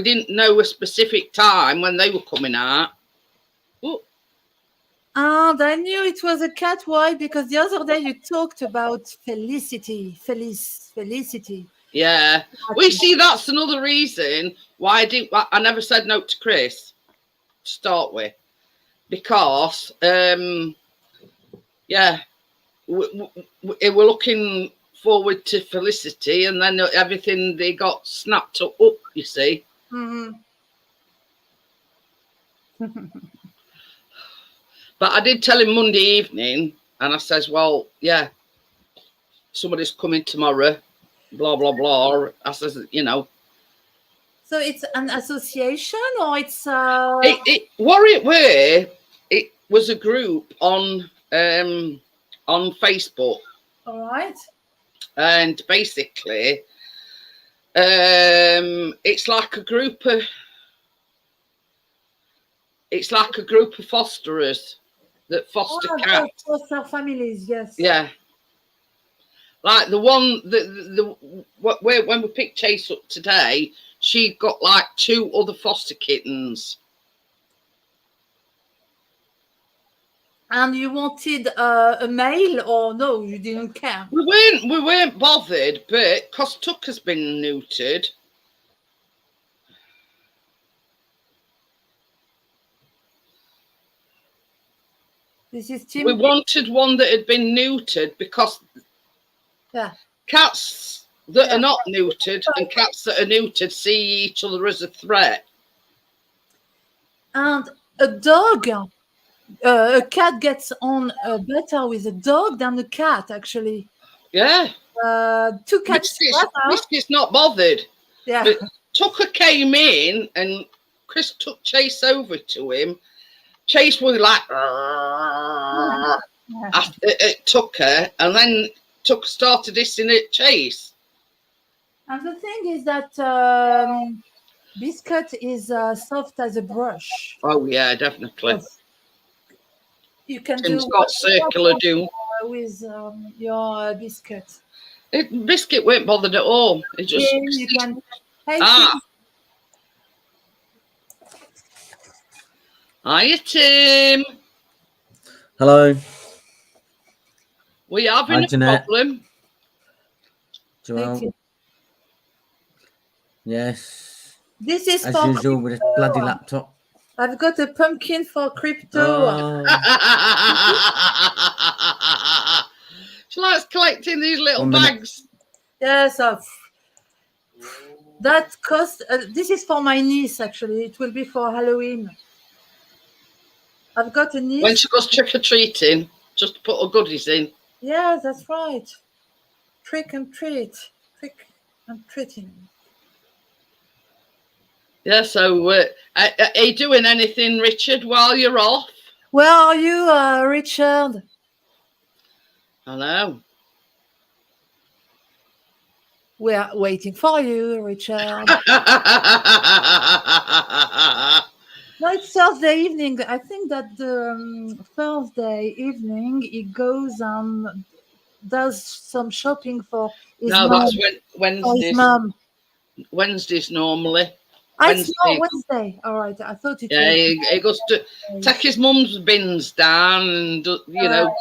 didn't know a specific time when they were coming out. Ooh. And I knew it was a cat. Why? Because the other day you talked about Felicity. Yeah. Well, you see, that's another reason why I never said no to Chris to start with. Because, yeah, we're looking forward to Felicity, and then everything they got snapped up, you see. But I did tell him Monday evening, and I says, well, yeah, somebody's coming tomorrow, blah blah blah. I says, you know. So it's an association, or it's it was a group on Facebook. All right. And basically, it's like a group of fosterers that foster cats. Foster families, yes. Yeah. Like the one when we picked Chase up today, she got like 2 other foster kittens. And you wanted a male, or no? You didn't care. We weren't bothered, but because Tucker's been neutered. This is We wanted one that had been neutered because cats that are not neutered and cats that are neutered see each other as a threat. And a dog, a cat gets on better with a dog than a cat, actually. Yeah. Two cats. Biscuit's not bothered. Yeah. But Tucker came in and Chris took Chase over to him. Chase was like at Tucker, and then Tucker started hissing at Chase. And the thing is that Biscuit is soft as a brush. Oh yeah, definitely. You can Tim's got circular doom with your Biscuit. Biscuit weren't bothered at all. It just you can. Hey, Hiya, Tim. Hello. We having a problem. Joel. Yes. This is as usual with a bloody laptop. I've got a pumpkin for crypto. Oh. She likes collecting these little bags. Yes, that cost. This is for my niece, actually. It will be for Halloween. I've got a niece. When she goes trick or treating, just put her goodies in. Yeah, that's right. Trick and treat. Trick and treating. Yeah, so are you doing anything, Richard, while you're off? Where are you, Richard? I know. We are waiting for you, Richard. No, it's Thursday evening. I think that the Thursday evening he goes and does some shopping for his mom. No, that's Wednesdays. His mom. Wednesdays normally. It's not Wednesday. All right, I thought it was. Yeah, he goes to take his mum's bins down, and you know.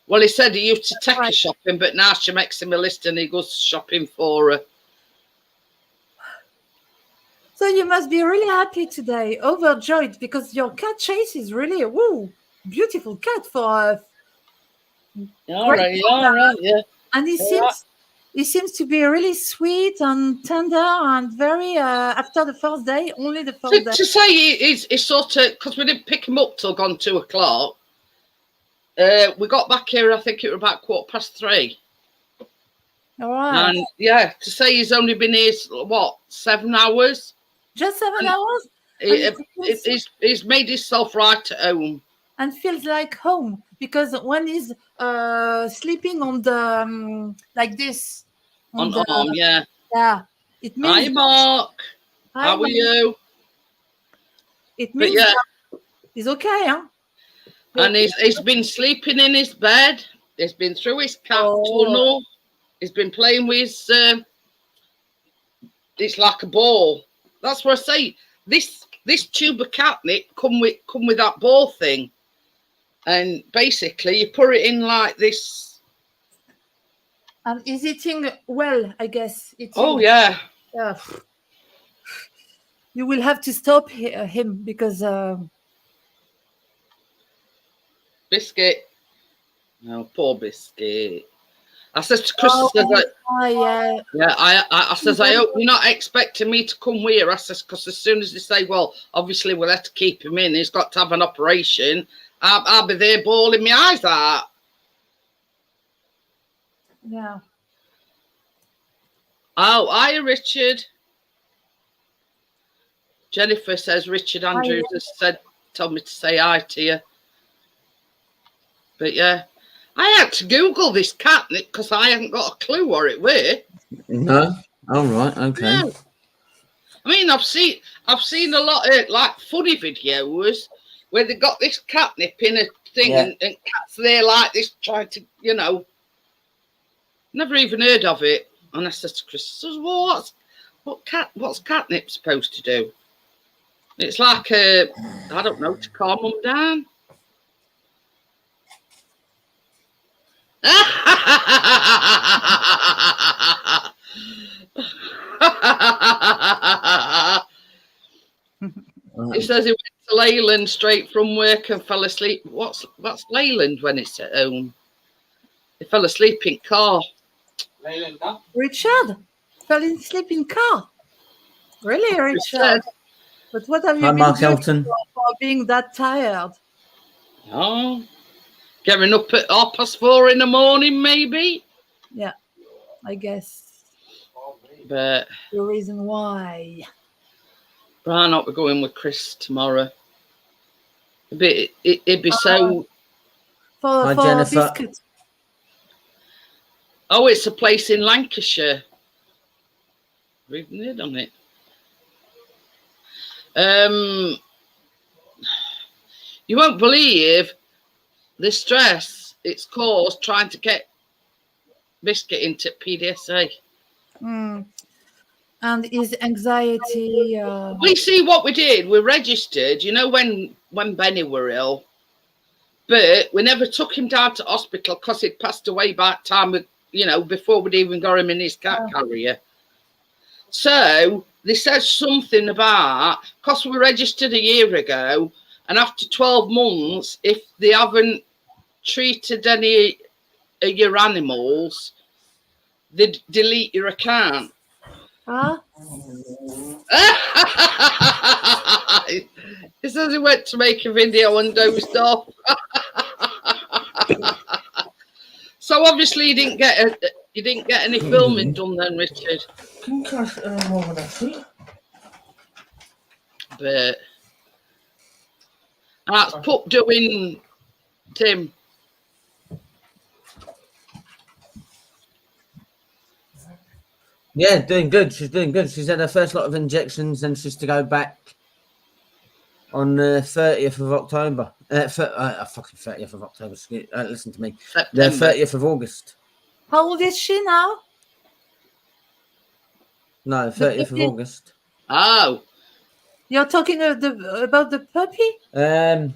Well, he said he used to take her shopping, but now she makes him a list and he goes shopping for her. So you must be really happy today, overjoyed, because your cat Chase is really a beautiful cat for all right, yeah. And he seems to be really sweet and tender and very after the first day, only the first day. To say he's sort of, because we didn't pick him up till gone 2 o'clock. We got back here, I think it was about 3:15. All right. And yeah, to say he's only been here, what, 7 hours? Just 7 hours? He's made himself right at home. And feels like home, because when he's sleeping on the, like this. On the arm, yeah. Yeah. It means, hi, Mark. How are you? It means he's okay, huh? And he's been sleeping in his bed. He's been through his cat tunnel. He's been playing with it's like a ball. That's what I say. This tube of catnip come with that ball thing. And basically you put it in like this. And he's eating well, I guess. Oh yeah. Yeah. You will have to stop him because Biscuit. No, poor Biscuit. I said to Chris, I says, I hope you're not expecting me to come here. I says, because as soon as they say, well, obviously we'll have to keep him in, he's got to have an operation, I'll be there bawling my eyes out. Yeah. Oh, hiya, Richard. Jennifer says Richard Andrews has told me to say hi to you. But yeah, I had to Google this catnip because I hadn't got a clue what it were. No, all right, okay. No. I mean, I've seen a lot of like funny videos where they got this catnip in a thing and cats there like this trying to, you know. Never even heard of it. And I said to Chris, well, what's catnip supposed to do? It's like I don't know, to calm them down. He says he went to Leyland straight from work and fell asleep. That's Leyland when it's at home? He fell asleep in car. Leyland, huh? Richard fell asleep in car. Really, Richard? But what have you Hi, been Mark doing Elton. for being that tired? Oh, getting up at 4:30 in the morning, maybe. Yeah, I guess But the reason why. Brian ought to be going with Chris tomorrow. It'd be so. For Jennifer. biscuit. Oh, it's a place in Lancashire. Reading it on it. You won't believe the stress it's caused trying to get Biscuit into PDSA. And his anxiety. We see what we did. We registered, when Benny were ill, but we never took him down to hospital because he'd passed away by that time, before we'd even got him in his cat carrier. So they said something about, because we registered a year ago, and after 12 months, if they haven't treated any of your animals, they'd delete your account. Huh? He says he went to make a video and dozed off. So obviously you didn't get any filming done then, Richard. But that's Pup doing, Tim. Yeah, doing good. She's doing good. She's had her first lot of injections, and she's to go back on the 30th of October. Fucking 30th of October. Listen to me. September. The 30th of August. How old is she now? No, 30th of August. Oh. You're talking about the puppy? No,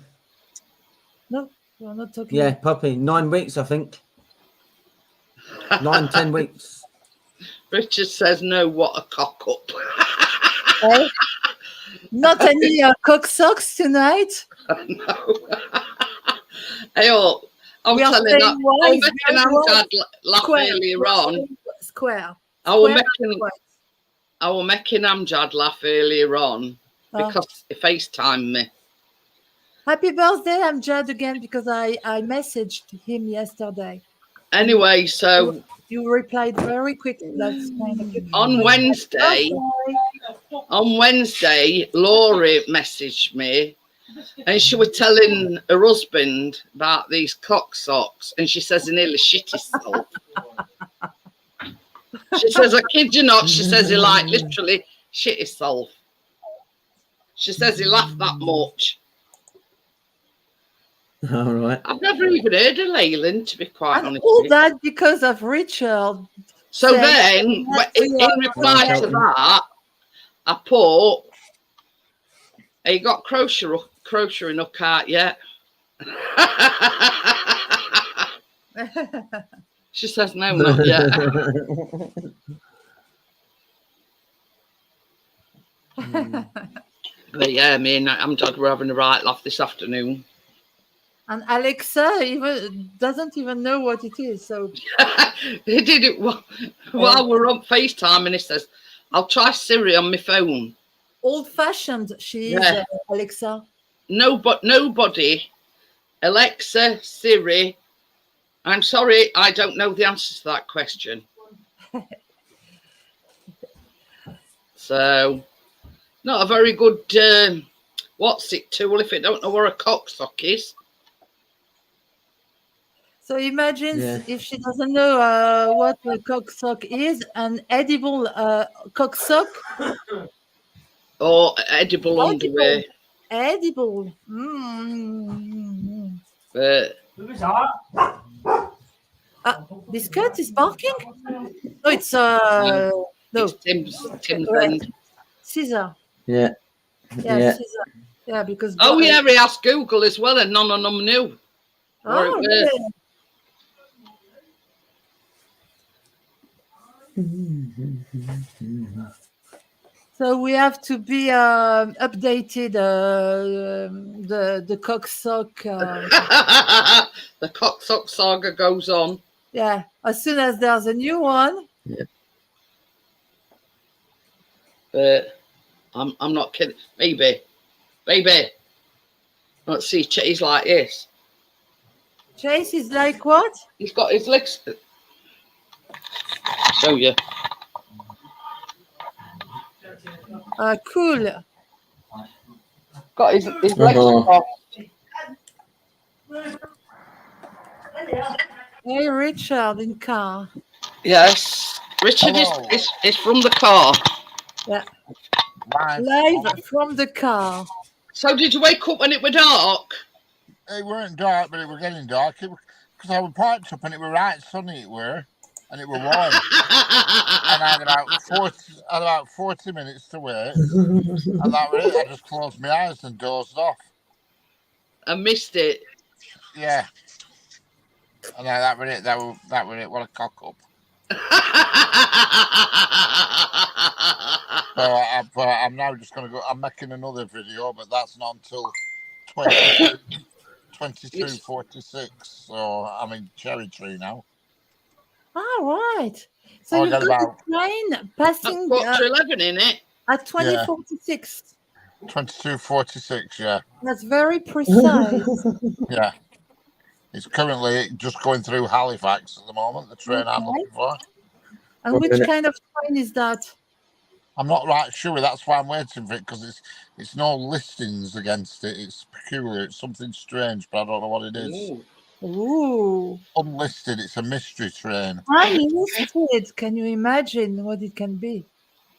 you're not talking. Yeah, puppy. 9 weeks, I think. 9-10 weeks. Richard says no, what a cock up. Oh, not any cock socks tonight. No. I'm We are telling staying that. wise, I'm making Amjad laugh earlier on. Square. I was making Amjad laugh earlier on because he FaceTimed me. Happy birthday, Amjad, again, because I messaged him yesterday. Anyway, so you replied very quickly. That's kind of good. On Wednesday, Laurie messaged me, and she was telling her husband about these cock socks, and she says he nearly shit himself. She says, I kid you not, she says he literally shit himself. She says he laughed that much. All right. I've never even heard of Leyland, to be quite honest. All that because of Richard. So then, in reply to that, I put, "Have you got crochet in a cart yet?" She says, "No, not yet." But yeah, me and Amjad were having a right laugh this afternoon. And Alexa doesn't even know what it is. So he did it while we're on FaceTime, and he says, "I'll try Siri on my phone." Old-fashioned, she is, Alexa. No, but nobody. Alexa, Siri. I'm sorry, I don't know the answer to that question. So, not a very good what's it tool if it don't know where a cocksock is. So imagine if she doesn't know what a cocksock is, an edible cocksock. Or edible underwear. Edible. But Biscuit is barking? No, it's no. It's Tim's friend. Caesar. Yeah. Caesar. Yeah, because he asked Google as well, and none of them knew. Really? So we have to be updated. The cocksock. The cocksock saga goes on. Yeah, as soon as there's a new one. But I'm not kidding. Baby. Let's see, he's like this. Chase is like what? He's got his legs. Show you. Cool. Got his legs off. Hey, Richard in car. Yes. Richard is from the car. Yeah. Live from the car. So did you wake up when it was dark? It weren't dark, but it was getting dark. Because I was parked up and it was right sunny, it were, and it was warm. And I had about 40 minutes to wait. And that was it. I just closed my eyes and dozed off. I missed it. Yeah. And that was it. That was it. What a cock up. So I'm now just going to go. I'm making another video, but that's not until 22:46. So I'm in Cherry Tree now. All right. So you've got a train passing Quarter 11 in it. At 20:46. 22:46. Yeah. That's very precise. Yeah. It's currently just going through Halifax at the moment. The train I'm looking for. And which kind of train is that? I'm not right sure. That's why I'm waiting for it, because it's no listings against it. It's peculiar. It's something strange, but I don't know what it is. Ooh. Unlisted. It's a mystery train. Unlisted. Can you imagine what it can be?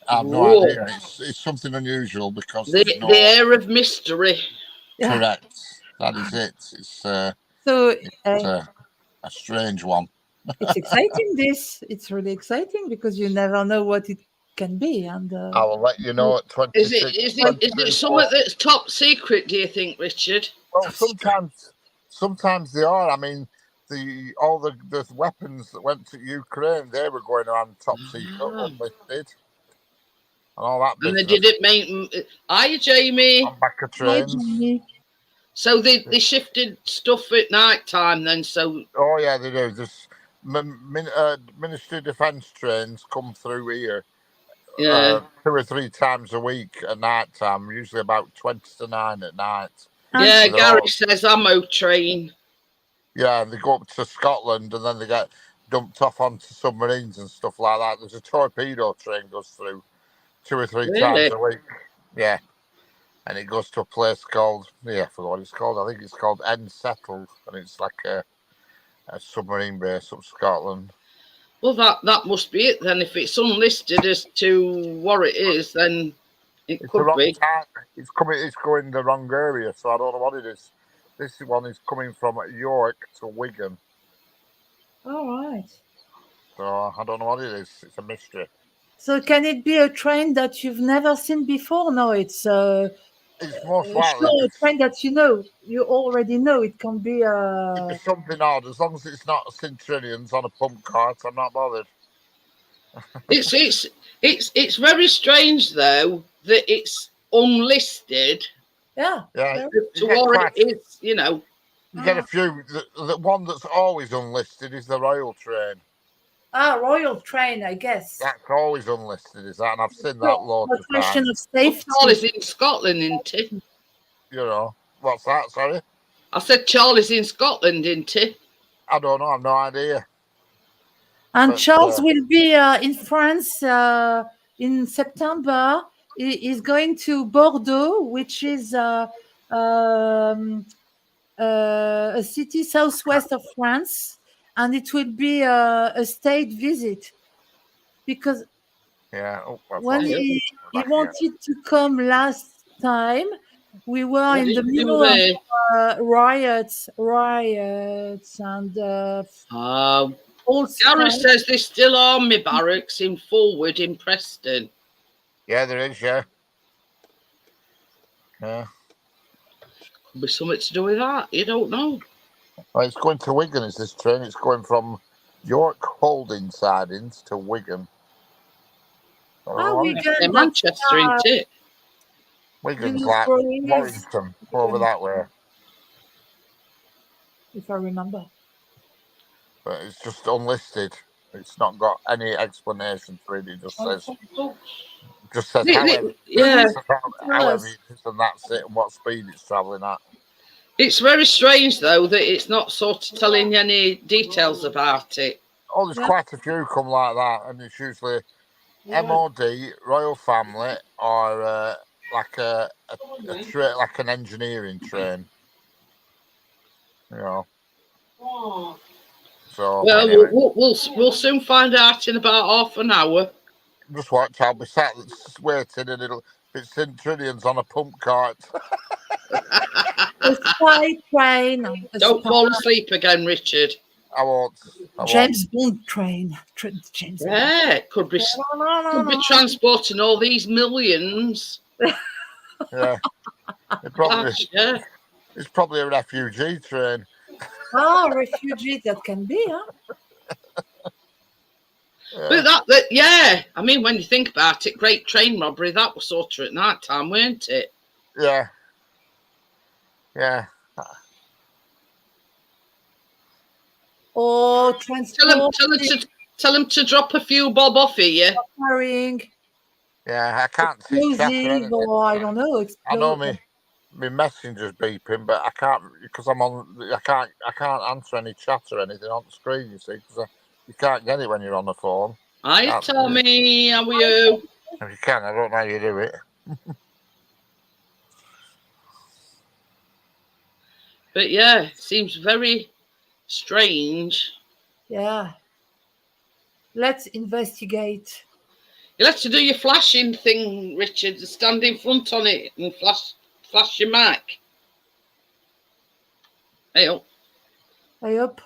I have no idea. It's something unusual because the air of mystery. Correct. That is it. It's a strange one. It's exciting. It's really exciting because you never know what it can be, and I will let you know at 26. Is it something that's top secret? Do you think, Richard? Well, sometimes they are. I mean, all the weapons that went to Ukraine, they were going around top secret, unlisted, and all that. And they did it, mate. Hiya, Jamie. On back of trains. So they shifted stuff at night time then. So yeah, they do. This Ministry of Defence trains come through here. 2 or 3 times a week at night time, usually about 20 to 9 at night. Yeah, so Gary says ammo train. Yeah, and they go up to Scotland and then they get dumped off onto submarines and stuff like that. There's a torpedo train goes through 2 or 3 times a week. Yeah. And it goes to a place called, I forgot what it's called. I think it's called Settled, and it's like a submarine base up Scotland. Well, that must be it then. If it's unlisted as to what it is, then it could be. It's going the wrong area, so I don't know what it is. This one is coming from York to Wigan. All right. So I don't know what it is. It's a mystery. So can it be a train that you've never seen before? No, it's most likely a train that you already know. It can be It's something odd. As long as it's not Centurions on a pump cart, I'm not bothered. It's very strange though that it's unlisted. Yeah. To what it is, You get a few. The one that's always unlisted is the Royal Train. Royal Train, I guess. That's always unlisted, is that? And I've seen that loads of times. Question of safety. Charlie's in Scotland, isn't he? What's that? Sorry? I said Charlie's in Scotland, isn't he? I don't know. I've no idea. And Charles will be in France in September. He's going to Bordeaux, which is a city southwest of France. And it will be a state visit because when he wanted to come last time, we were in the middle of riots and Gary says there's still army barracks in Forward in Preston. Yeah, there is, yeah. Could be something to do with that. You don't know. Well, it's going to Wigan, is this train? It's going from York Holding sidings to Wigan. Wigan, in Manchester, isn't it? Wigan's like Warrington, over that way. If I remember. But it's just unlisted. It's not got any explanation for it. It just says however, however it is, and that's it, and what speed it's travelling at. It's very strange, though, that it's not sort of telling you any details about it. Oh, there's quite a few come like that, and it's usually MOD, Royal Family, or like like an engineering train. You know. So well, anyway. we'll soon find out in about half an hour. Just watch. I'll be sat waiting, and it's in trillions on a pump cart. A spy train. Don't fall asleep again, Richard. I won't. James Bond train. James Bond. Could be transporting all these millions. Yeah. It's probably a refugee train. Refugee, that can be, huh? But I mean, when you think about it, Great Train Robbery, that was sort of at night time, weren't it? Yeah. Yeah. Or transport. Tell him to drop a few bob off here. Yeah, I can't see chat or anything. I don't know. I know my messenger's beeping, but I can't because I'm on. I can't answer any chat or anything on the screen. You see, because you can't get it when you're on the phone. Hi, Tommy. How are you? If you can, I don't know how you do it. But yeah, seems very strange. Yeah. Let's investigate. You'll have to do your flashing thing, Richard. Stand in front on it and flash your mic. Hey up. Hey up.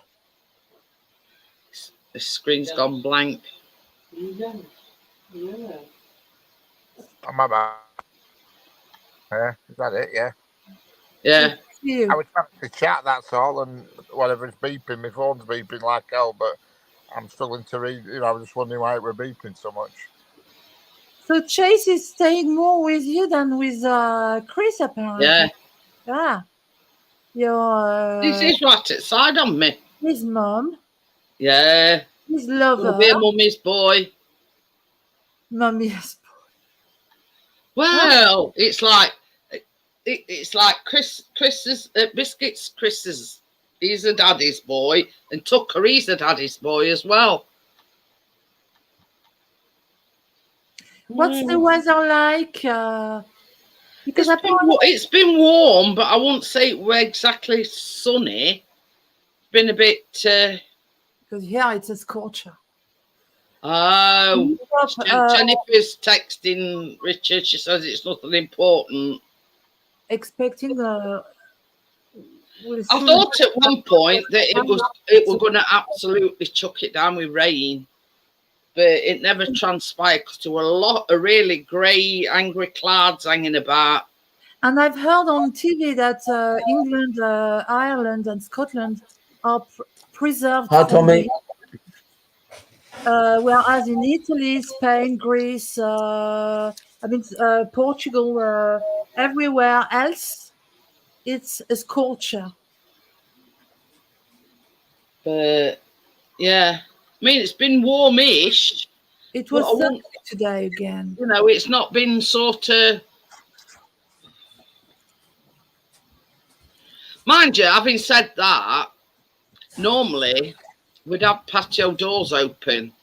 The screen's gone blank. Yeah. I'm about. Yeah, is that it? Yeah. Yeah. I was trying to chat, that's all, and whatever it's beeping, my phone's beeping like hell, but I'm struggling to read. I was just wondering why it were beeping so much. So Chase is staying more with you than with Chris, apparently. Yeah. Yeah. He's right outside on me. His mum. Yeah. His lover. Be a mummy's boy. Mummy's boy. Well, it's like Chris's Biscuits. Chris's, he's a daddy's boy, and Tucker, he's a daddy's boy as well. What's the weather like? Because it's been warm, but I wouldn't say it were exactly sunny. It's been a bit. Because here it's a scorcher. Oh, Jennifer's texting Richard. She says it's nothing important. Expecting I thought at one point that it was going to absolutely chuck it down with rain, but it never transpired because there were a lot of really grey, angry clouds hanging about. And I've heard on TV that England, Ireland, and Scotland are preserved. Hi, Tommy. Whereas in Italy, Spain, Greece, Portugal, everywhere else, it's a scorcher. But yeah, I mean, it's been warmish. It was today again. It's not been sort of. Mind you, having said that, normally we'd have patio doors open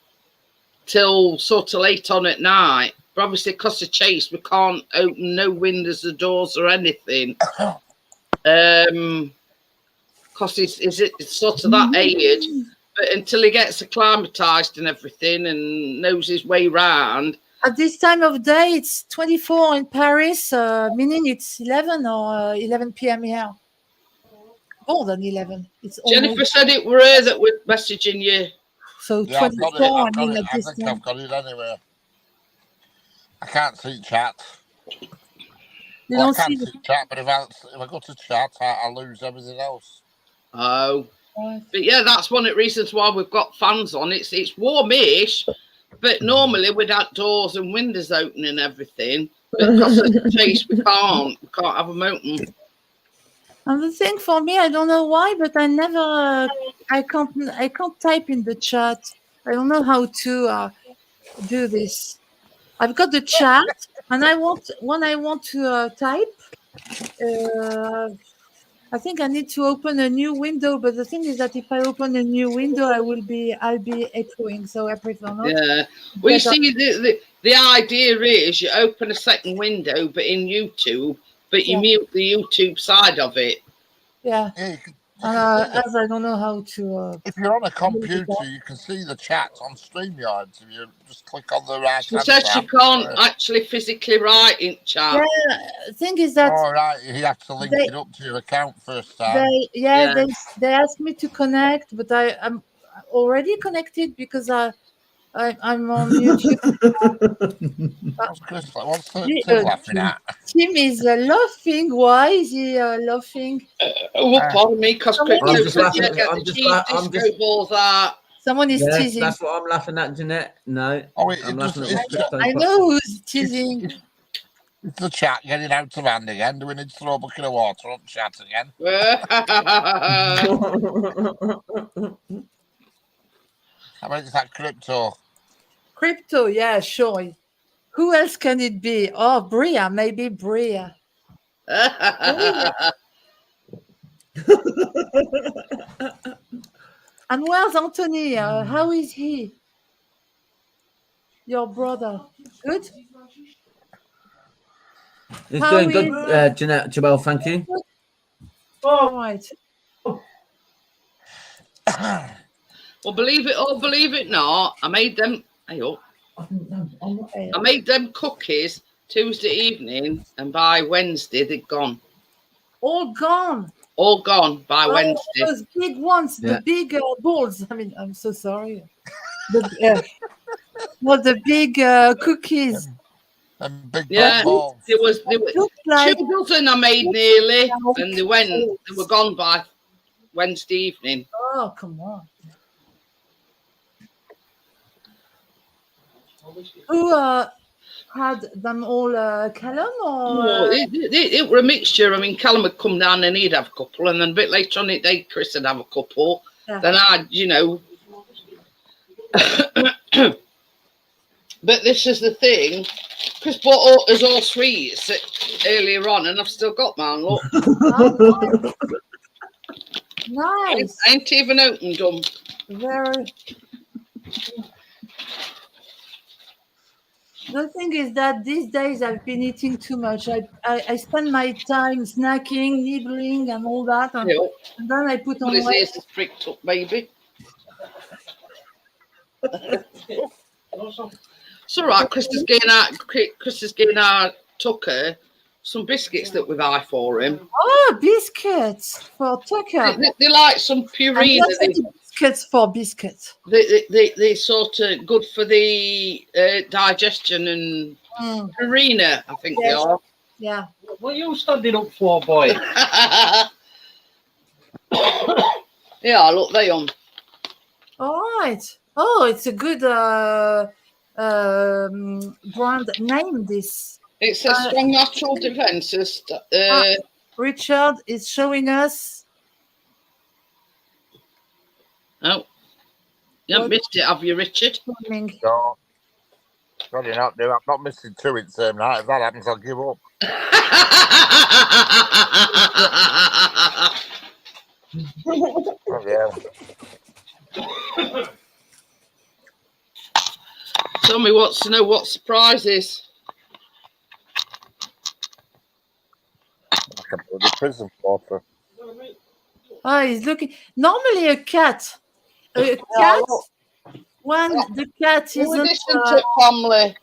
till sort of late on at night. But obviously, because of Chase, we can't open no windows or doors or anything. Because it's sort of that age. But until he gets acclimatised and everything and knows his way round. At this time of day, it's 24 in Paris, meaning it's 11 or 11 p.m. here. More than 11. Jennifer said it were her that was messaging you. So yeah, 24, I think I've got it anyway. I can't see chat. I can't see chat, but if I go to chat, I lose everything else. Oh. But yeah, that's one of the reasons why we've got fans on. It's warmish, But normally we'd have doors and windows open and everything. But because of the taste, we can't have them open. And the thing for me, I don't know why, but I never, I can't type in the chat. I don't know how to do this. I've got the chat, and when I want to type, I think I need to open a new window. But the thing is that if I open a new window, I'll be echoing. So I prefer not. Yeah. Well, you see, the idea is you open a second window, but in YouTube, but you mute the YouTube side of it. Yeah. As I don't know how to. If you're on a computer, you can see the chat on StreamYard. If you just click on the right. She says she can't actually physically write in chat. Yeah. The thing is that. All right, you have to link it up to your account first time. They asked me to connect, but I'm already connected because I'm on YouTube. What's Tim laughing at? Tim is laughing. Why is he laughing? Pardon me, because someone is teasing. That's what I'm laughing at, Jeanette. No. I'm laughing at I know who's teasing. It's the chat getting out of hand again. Do we need to throw a bucket of water on chat again? How about that crypto? Crypto, yeah, sure. Who else can it be? Oh, Bria, maybe Bria. And where's Anthony? How is he? Your brother. Good? He's doing good, Jeanette, Jabel, thank you. All right. Well, believe it or believe it not, I made them. I made them cookies Tuesday evening, and by Wednesday they'd gone. All gone. All gone by Wednesday. Those big ones, the big balls. I mean, I'm so sorry. The big cookies. Big balls. There were 2 dozen I made nearly, and they were gone by Wednesday evening. Oh, come on. Who had them all, Callum? Or it were a mixture. I mean, Callum would come down and he'd have a couple, and then a bit later on in the day, Chris would have a couple. Yeah. Then I'd, But this is the thing. Chris bought us all sweets earlier on, and I've still got mine. Look. Nice. I ain't even opened them. Very. The thing is that these days I've been eating too much. I spend my time snacking, nibbling, and all that, and then I put on weight. This is pricked up, baby. It's all right. Chris is getting our Tucker some biscuits that we buy for him. Oh, biscuits for Tucker. They like some Purina. Biscuits for biscuits. They sort of good for the digestion and Purina, I think they are. Yeah. What are you standing up for, boy? Yeah, look, they on. All right. Oh, it's a good brand name. This. It's a strong natural defences. Richard is showing us. Oh, you haven't missed it, have you, Richard? No. Probably not. I'm not missing 2 in the same night. If that happens, I'll give up. Somebody wants to know what surprise is. The prison water. Oh, he's looking. Normally, a cat. A cat. When the cat isn't. Listen to family.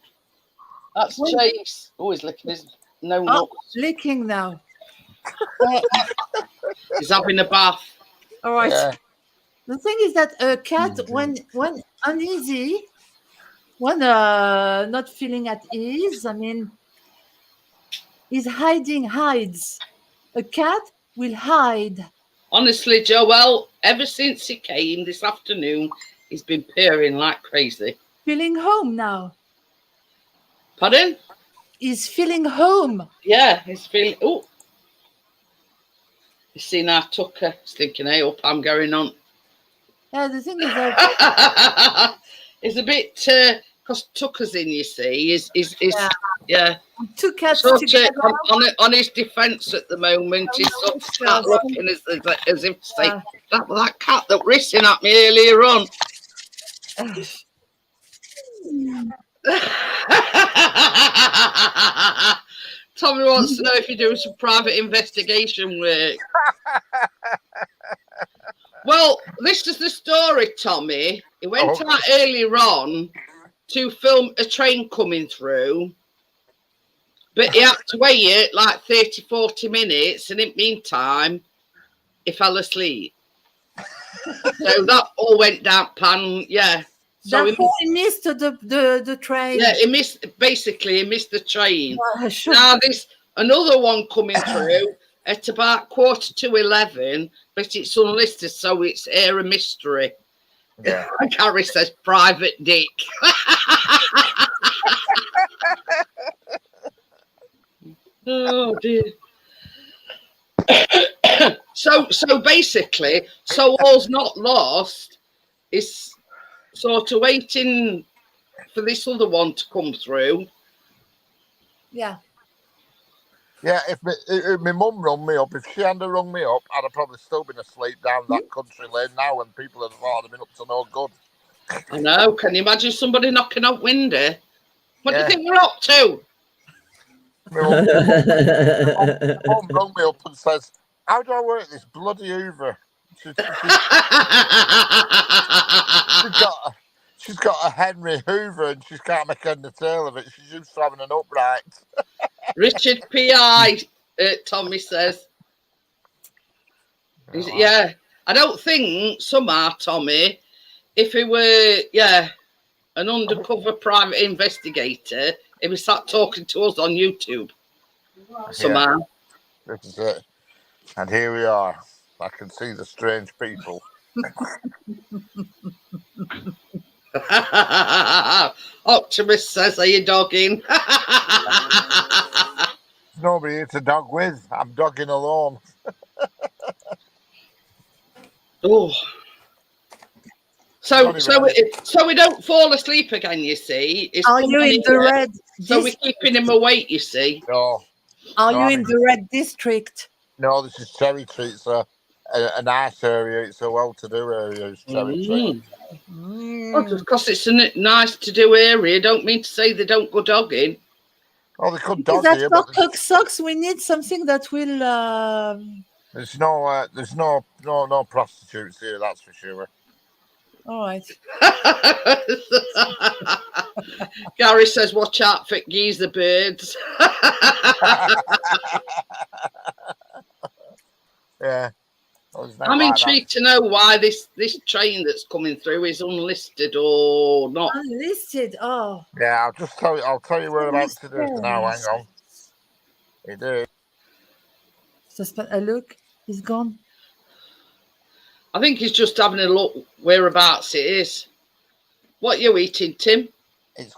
That's Chase. Oh, he's licking his nuts. Licking now. He's having a bath. All right. Yeah. The thing is that a cat, when uneasy, when not feeling at ease, I mean, hides. A cat will hide. Honestly, Joel, ever since he came this afternoon, he's been purring like crazy. feeling home now. Pardon? He's feeling home. Yeah, he's feeling. Oh, you see now, Tucker. He's thinking, "Hey, up, I'm going on." Yeah, the thing is that it's a bit because Tucker's in. You see, is yeah. Two cats So together. on his defence at the moment, he's sort of start looking as if to say that cat that was hissing at me earlier on. Tommy wants to know if you're doing some private investigation work. Well, this is the story, Tommy. He went out earlier on to film a train coming through, but he had to wait like 30, 40 minutes, and in the meantime, he fell asleep. So that all went down pan, yeah. So he missed the train. Yeah, he missed the train. Now there's another one coming through at about 11:15, but it's unlisted, so it's air a mystery. Yeah. Gary says private dick. Oh dear. So basically, so all's not lost. Is sort of waiting for this other one to come through. Yeah. Yeah, if my mum rung me up, if she hadn't rung me up, I'd have probably still been asleep down that country lane now when people had thought I'd been up to no good. I know. Can you imagine somebody knocking out window? What do you think we're up to? My mum rung me up and says, "How do I work this bloody Hoover?" She's got a Henry Hoover and she can't make head and tail of it. She's used to having an upright. Richard P.I. Tommy says. Yeah, I don't think somehow, Tommy, if he were, an undercover private investigator, he was sat talking to us on YouTube somehow. Yeah, this is it. And here we are. I can see the strange people. Optimus says, "Are you dogging?" There's nobody here to dog with. I'm dogging alone. Oh. So we don't fall asleep again, you see. Are you in the red? So we're keeping him awake, you see. No. Are you in the red district? No, this is Cherry Tree. It's a nice area. It's a well-to-do area. It's Cherry Tree. Well, because it's a nice to-do area, don't mean to say they don't go dogging. Oh, they could dog That here, cock sucks. We need something that will. There's no prostitutes here. That's for sure. All right. Gary says, "Watch out for geezer birds." Yeah. I'm intrigued to know why this train that's coming through is unlisted or not. Unlisted. Oh. Yeah, I'll tell you whereabouts to do it now. Hang on. It is. Look, he's gone. I think he's just having a look whereabouts it is. What are you eating, Tim? It's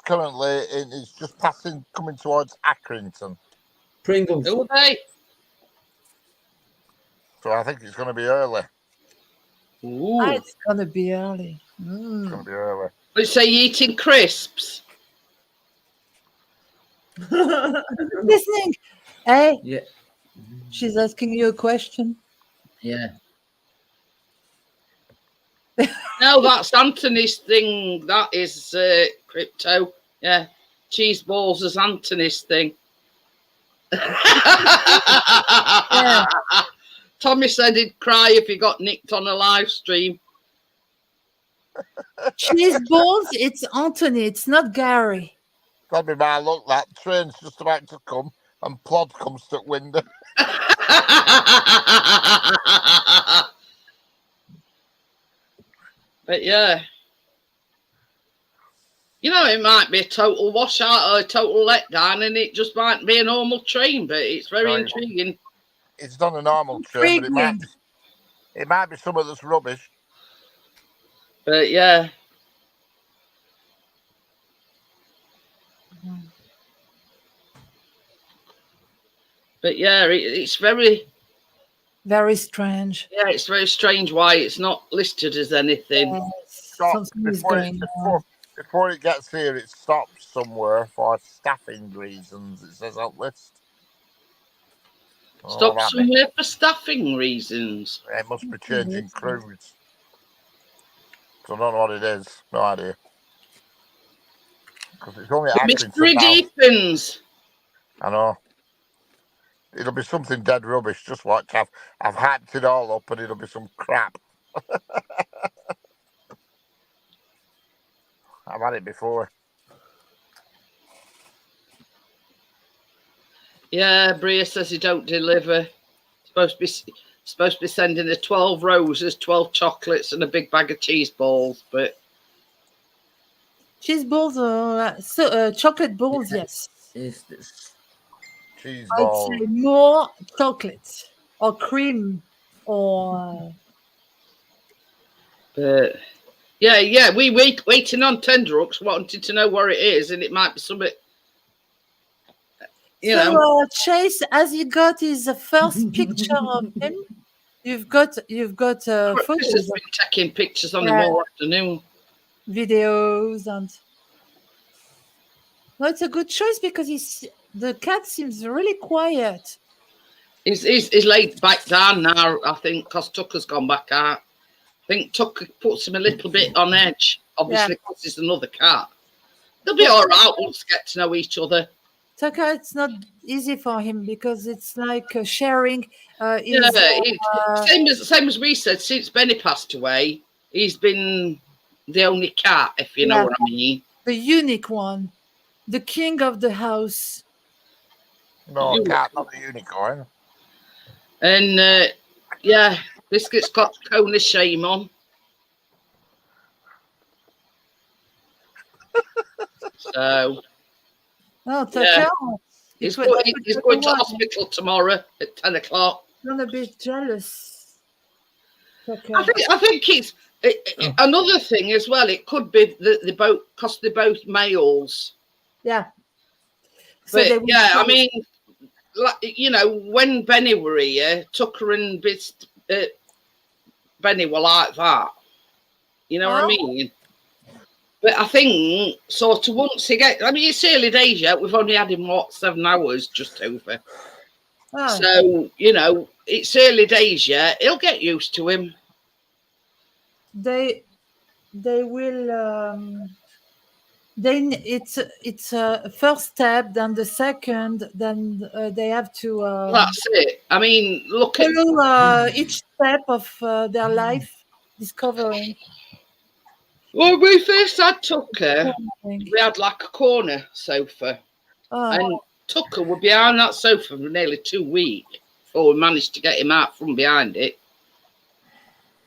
just coming towards Accrington. Pringles. Who are they? So I think it's going to be early. Ooh. It's going to be early. It's going to be early. Let's say you're eating crisps. Listening. Hey. Yeah. She's asking you a question. Yeah. No, that's Anthony's thing. That is crypto. Yeah. Cheese balls is Anthony's thing. Yeah. Tommy said he'd cry if he got nicked on a live stream. Cheese balls, it's Anthony, it's not Gary. That'd be my luck. That train's just about to come and Plod comes to the window. But yeah. You know, it might be a total washout or a total letdown, and it just might be a normal train, but it's very intriguing. It's not a normal train, but it might be some of this rubbish. But yeah. But yeah, it's very, very strange. Yeah, it's very strange why it's not listed as anything. Something is going on. Before it gets here, it stops somewhere for staffing reasons. It says on list. Stop somewhere for staffing reasons. It must be changing crews. So I don't know what it is. No idea. Because it's only mystery deepens. I know. It'll be something dead rubbish. Just watch. I've hacked it all up, and it'll be some crap. I've had it before. Yeah, Bria says he don't deliver. Supposed to be sending her 12 roses, 12 chocolates, and a big bag of cheese balls. But cheese balls, chocolate balls, yes. Cheese balls. I'd say more chocolate or cream or. But yeah, we waiting on Tenderhooks, wanted to know where it is, and it might be something. You know. Chase, has he got his first picture of him? You've got photos. Chris has been taking pictures on him all afternoon. Videos and. Well, it's a good choice because the cat seems really quiet. He's laid back down now, I think, because Tucker's gone back out. I think Tucker puts him a little bit on edge, obviously, because he's another cat. They'll be all right once they get to know each other. Tucker, it's not easy for him because it's like sharing. Same as we said, since Benny passed away, he's been the only cat, if you know what I mean. The unique one. The king of the house. No, cat, not the unicorn. And Biscuit's got cone of shame on. So. Oh, Tucker. He's going to hospital tomorrow at 10 o'clock. I'm a bit jealous. Tucker. I think it's another thing as well. It could be because they're both males. Yeah. But I mean, like, you know, when Benny were here, Tucker and Benny were like that. You know what I mean? But I think sort of once he gets, I mean, it's early days yet. We've only had him, 7 hours just over. Oh. So, you know, it's early days yet. He'll get used to him. They will... Then it's a first step, then the second, then they have to. That's it. I mean, look at each step of their life, discovering. When we first had Tucker, we had like a corner sofa, and Tucker was behind that sofa for nearly 2 weeks before we managed to get him out from behind it.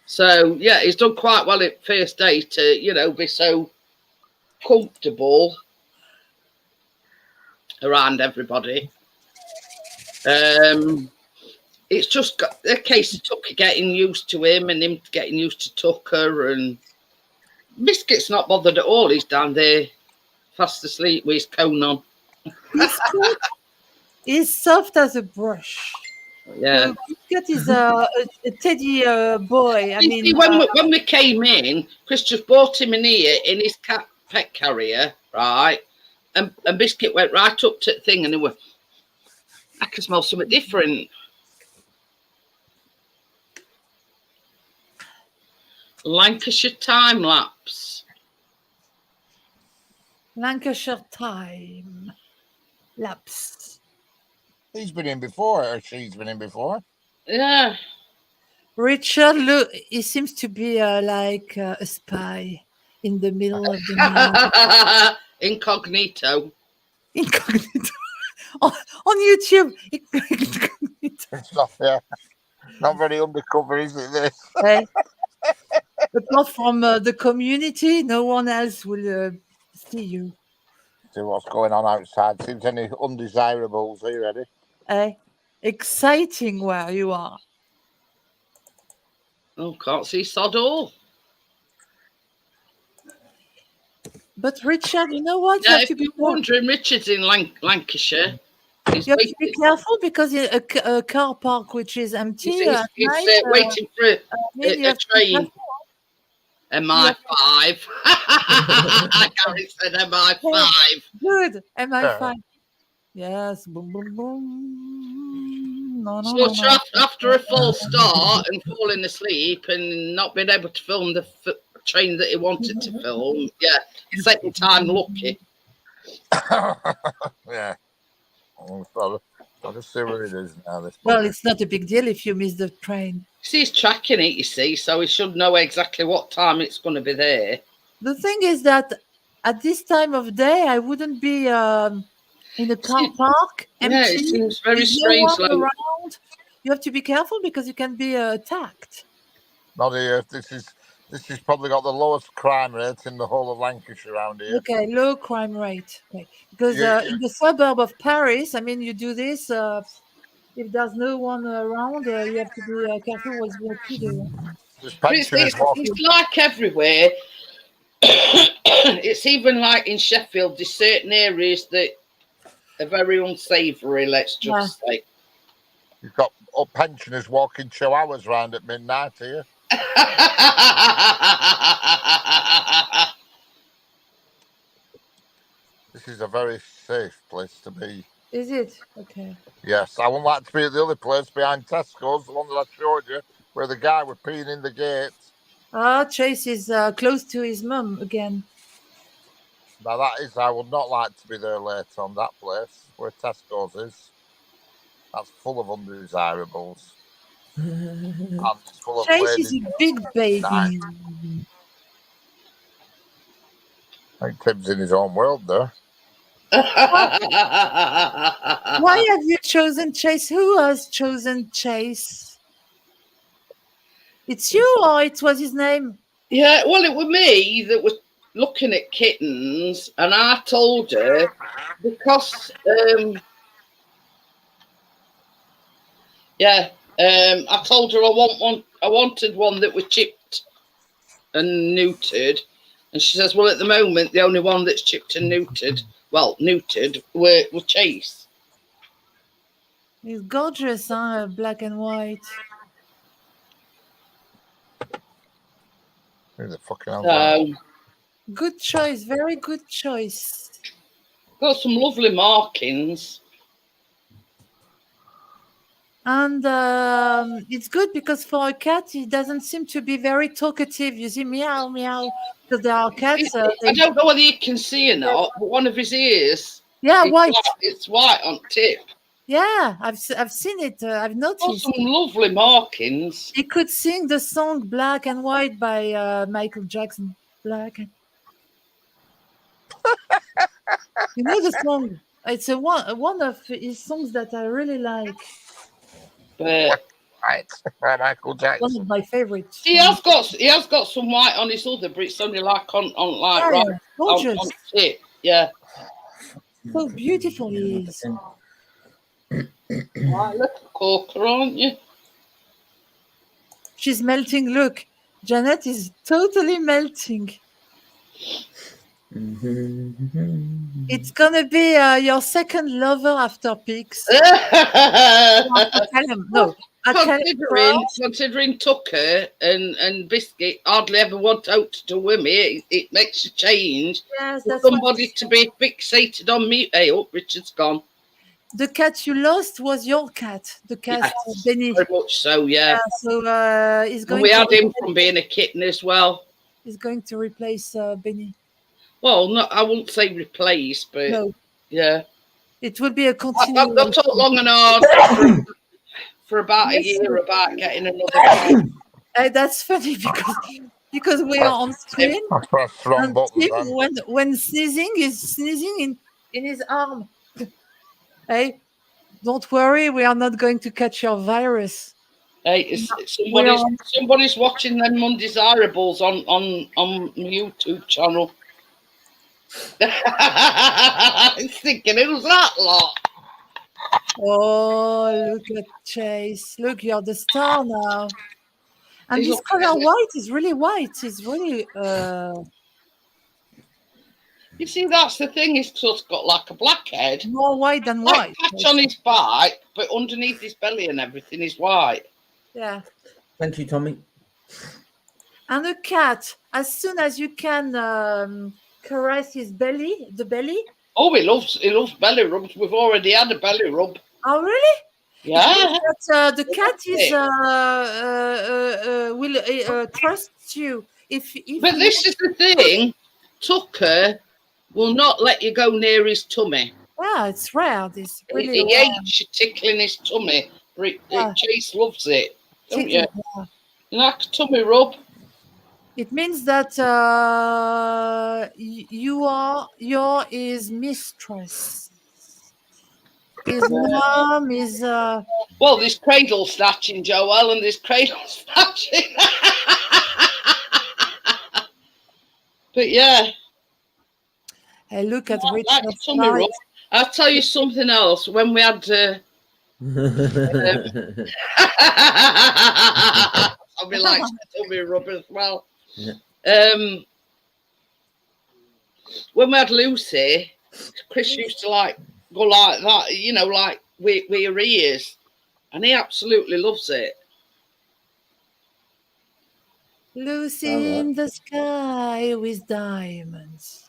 So yeah, he's done quite well at first day to, you know, be so comfortable around everybody. It's just got a case of Tucker getting used to him and him getting used to Tucker, and Biscuit's not bothered at all. He's down there fast asleep with his cone on. He's soft as a brush. Yeah. Biscuit is a teddy boy. I mean, when we came in, Chris just bought him in here in his pet carrier, right? And Biscuit went right up to the thing and he went, I can smell something different. Lancashire time lapse. Lancashire time lapse. He's been in before, or she's been in before. Yeah. Richard, look, he seems to be like a spy in the middle of the night. Incognito. On YouTube. Incognito. Not very undercover, is it? This. Apart from the community, no one else will see you. See what's going on outside. Seems any undesirables. Are you ready? Exciting where you are. Oh, can't see sod all. But Richard, you know what? Yeah, if you're wondering, Richard's in Lancashire. He's You have to be careful because a car park which is empty. He's waiting for a train. MI5. Gary said MI5. Good. MI5. Yes. Boom, boom, boom. No, after a false start and falling asleep and not being able to film the train that he wanted to film, second time lucky. Yeah. I'll just see where it is now. Well, it's not a big deal if you miss the train. He's tracking it, you see, so he should know exactly what time it's going to be there. The thing is that at this time of day, I wouldn't be in a car park. Empty. Yeah, it seems very strange. No one around. You have to be careful because you can be attacked. Not here. This is probably got the lowest crime rate in the whole of Lancashire around here. Okay, low crime rate. Okay. Because in the suburb of Paris, I mean, you do this. If there's no one around, you have to be careful with what you do. It's like everywhere. It's even like in Sheffield, there's certain areas that are very unsavoury, let's just say. You've got pensioners walking chihuahuas round at midnight here. This is a very safe place to be. Is it? Okay. Yes, I wouldn't like to be at the other place behind Tesco's, the one that I showed you, where the guy was peeing in the gate. Chase is close to his mum again. Now I would not like to be there later on that place, where Tesco's is. That's full of undesirables. And it's full of Chase is a big baby. I think Tim's in his own world there. Why have you chosen Chase? Who has chosen Chase? It's you, or it was his name? Yeah, well, it was me that was looking at kittens, and I told her because I told her I wanted one that was chipped and neutered, and she says, well, at the moment the only one that's chipped and neutered were Chase. He's gorgeous, huh? Black and white. Who the fucking hell? Good choice, very good choice. Got some lovely markings. And it's good because for a cat, he doesn't seem to be very talkative. You see, meow, meow. Because there are cats. I don't know whether you can see or not, but one of his ears. White. It's white on tip. Yeah, I've seen it. I've noticed. Got some lovely markings. He could sing the song "Black and White" by Michael Jackson. Black. You know the song? It's one of his songs that I really like. But Michael Jackson. One of my favorites. He has got some white on his other, but it's only like on tip. Yeah. So beautiful he is. Right, little corker, aren't you? She's melting. Look, Janet is totally melting. It's gonna be your second lover after pigs. Considering Tucker and Biscuit hardly ever want out to women, it makes a change. Yes, for somebody to be fixated on me. Hey, Richard's gone. The cat you lost was your cat, the cat Benny. Very much so, yeah. So he's going. We had him from being a kitten as well. He's going to replace Benny. Well, no, I wouldn't say replace, but yeah, it will be a continuation. I've talked long and hard for about a year about getting another cat. That's funny because we are on screen. And Tim, when sneezing, is sneezing in his arm. Hey, don't worry, we are not going to catch your virus. Hey, somebody's watching them undesirables on YouTube channel. I'm thinking, who's that lot? Oh, look at Chase. Look, you're the star now. And this color white is really white. It's really You see, that's the thing. He's sort of got like a black head. More white than white. Patch on his back, but underneath his belly and everything is white. Yeah. Thank you, Tommy. And a cat, as soon as you can caress his belly, the belly. Oh, he loves belly rubs. We've already had a belly rub. Oh, really? Yeah. The cat is will trust you if But this is the thing. Tucker will not let you go near his tummy. Yeah, it's rare. This really He hates you tickling his tummy. Chase loves it, don't you? You like a tummy rub? It means that you're his mistress. His mom is. Well, there's cradle snatching, Joel, and there's cradle snatching. But yeah. Hey, look at Richard. Like tummy rub. I'll tell you something else. When we had. I'll be like tummy rub as well. Yeah. When we had Lucy, Chris used to like go like that, you know, like with your ears, and he absolutely loves it. Lucy in the sky with diamonds.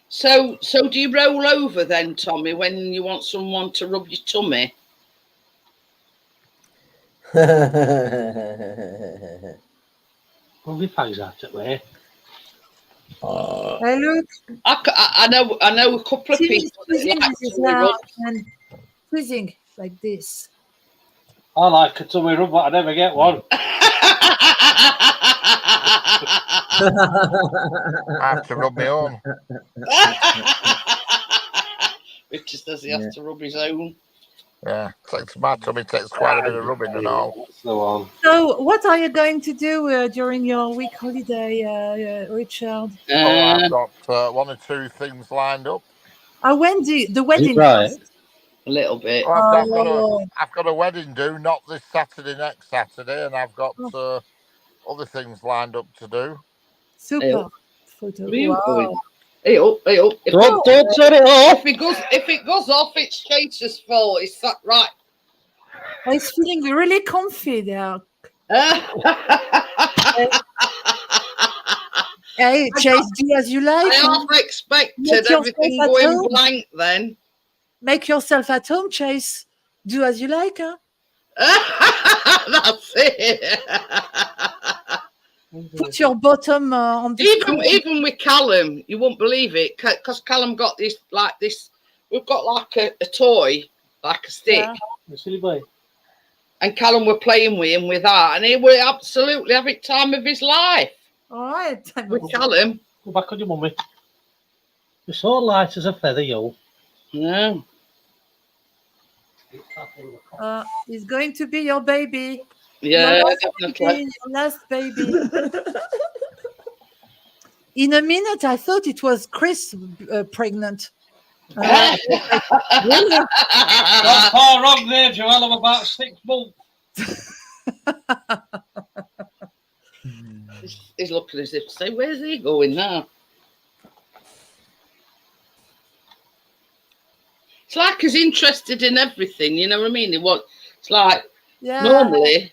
So do you roll over then, Tommy, when you want someone to rub your tummy? Well, we find out at where. Hey, look. I know a couple of people that like tummy rubs. And freezing like this. I like a tummy rub, but I never get one. I have to rub my own. Richard says he has to rub his own. Yeah, my tummy takes quite a bit of rubbing and all. That's the one. So, what are you going to do during your week holiday, Richard? I've got 1 or 2 things lined up. When the wedding? Right. A little bit. Well, I've got a wedding due, not this Saturday, next Saturday, and I've got other things lined up to do. Super photo. Wow. Hey up. Don't turn it off. If it goes off, it's Chase's fault. Is that right? He's feeling really comfy there. Hey, Chase, do as you like. I half expected everything going blank then. Make yourself at home, Chase. Do as you like, huh? That's it. Put your bottom on the even with Callum, you won't believe it, because Callum got this. We've got like a toy, like a stick. Yeah. Silly boy. And Callum were playing with him with that, and he would absolutely having time of his life. All right. With Callum. Go back on your mummy. You're so light as a feather, yo. No. He's going to be your baby. Yeah, definitely. Your last baby. In a minute, I thought it was Chris pregnant. Not far wrong there, Joel. I'm about 6 months. He's looking as if to say, where's he going now? It's like he's interested in everything, you know what I mean? It's like normally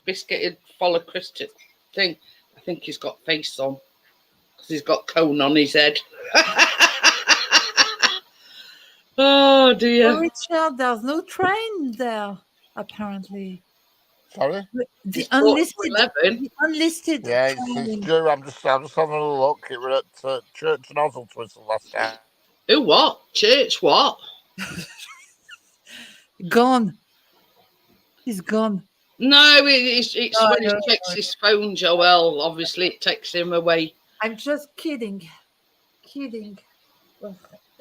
Biscuit would follow Christian thing. I think he's got face on because he's got cone on his head. Oh dear. Oh, Richard, there's no train there, apparently. Sorry? The unlisted. Yeah, it's due. I'm just having a look. It was at Church and Oswaldtwistle last time. Who what? Church what? Gone. He's gone. No, it's when he checks his phone, Joel. Obviously, it takes him away. I'm just kidding.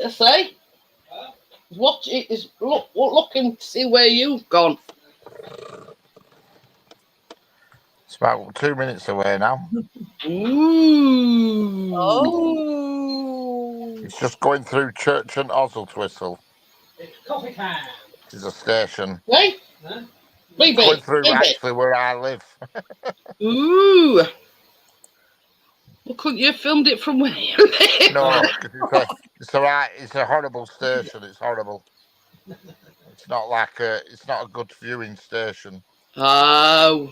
I say, what is looking to see where you've gone. It's about 2 minutes away now. Ooh. Oh. It's just going through Church and Oswaldtwistle. It's coffee time. It's a station. Hey? Huh? Baby, going through actually where I live. Ooh. Well, couldn't you have filmed it from where you live? No, it's a horrible station. It's horrible. It's not a good viewing station. Oh.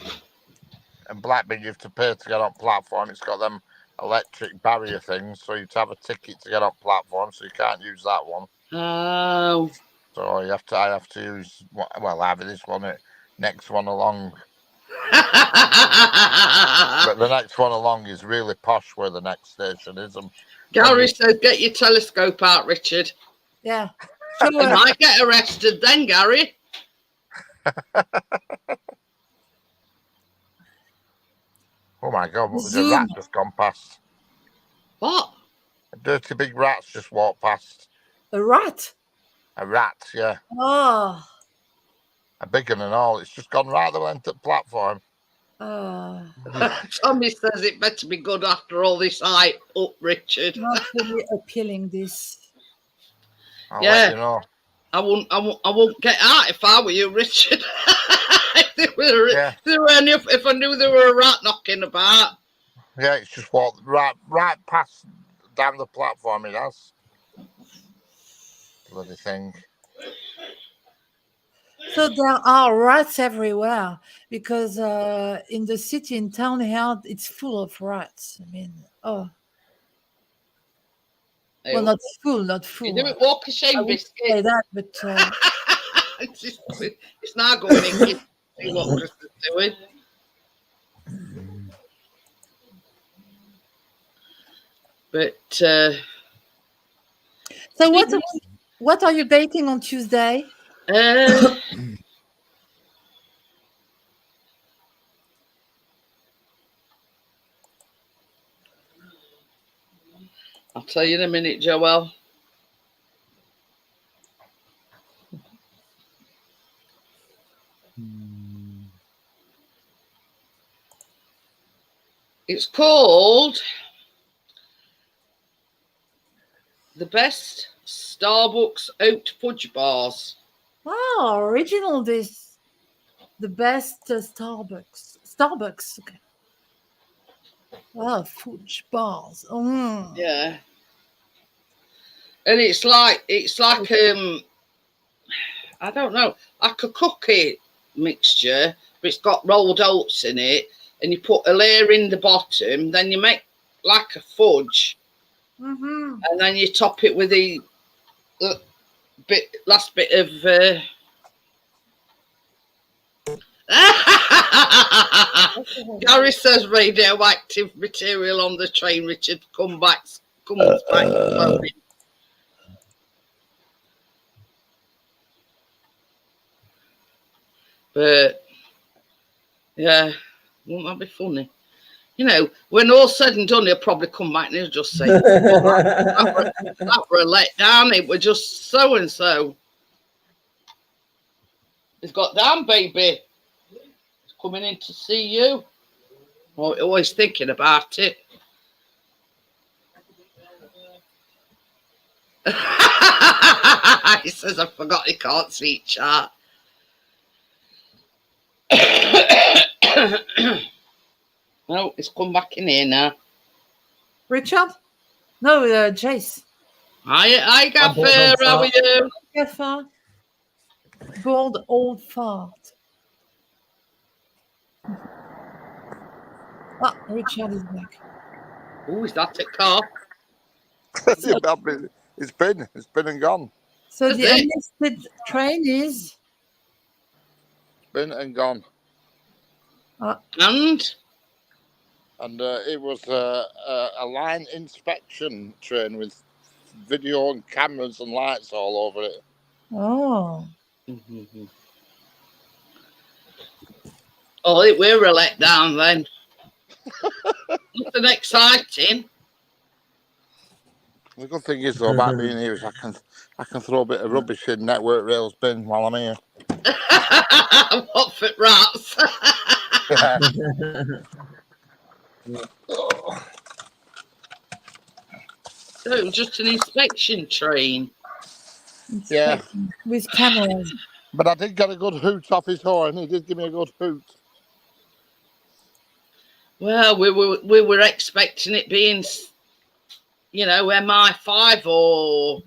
And Blackburn, you have to pay to get on platform. It's got them electric barrier things, so you have to have a ticket to get on platform, so you can't use that one. Oh. So I have to use either this one or next one along. But the next one along is really posh where the next station is. Gary says, get your telescope out, Richard. Yeah. You might get arrested then, Gary. Oh my God, what was a rat just gone past? What? A dirty big rat's just walked past. A rat? A rat, yeah. Oh. A big one and all. It's just gone right the length of the platform. Tommy says it better be good after all this hype up, Richard. Not really appealing, this. I'll let you know. I won't get out if I were you, Richard. If I knew there were a rat knocking about. Yeah, it's just walked right past down the platform. It has. Bloody thing. So there are rats everywhere because in the city, in town here, it's full of rats. I mean, well, not full. You do it walk of shame, biscuit. Say that, but it's now going in. See what Chris is doing. But so what are you baking on Tuesday? I'll tell you in a minute, Joelle. It's called the best Starbucks oat fudge bars. Wow, original this. The best Starbucks. Okay. Wow, fudge bars. Yeah. And it's like I don't know, like a cookie mixture, but it's got rolled oats in it, and you put a layer in the bottom, then you make like a fudge, and then you top it with the last bit of Gary says radioactive material on the train. Richard comes back slowly. But yeah, won't that be funny? You know, when all's said and done, he'll probably come back and he'll just say, that were a letdown. It was just so and so. He's got down, baby. He's coming in to see you. Always thinking about it. He says, I forgot he can't see chat. No, it's come back in here now. Richard? No, Jace. Hi, Gaffer. How are you? Gaffer. Gold old fart. Richard is back. Oh, is that a car? It's been and gone. So the unlisted train is been and gone. And it was a line inspection train with video and cameras and lights all over it. Oh. Oh, we're a letdown then. Nothing exciting. The good thing is though about being here is I can throw a bit of rubbish in Network Rail's bin while I'm here. What for rats? So it was just an inspection train. Yeah. With cameras. But I did get a good hoot off his horn. He did give me a good hoot. Well, we were expecting it being, you know, MI5 or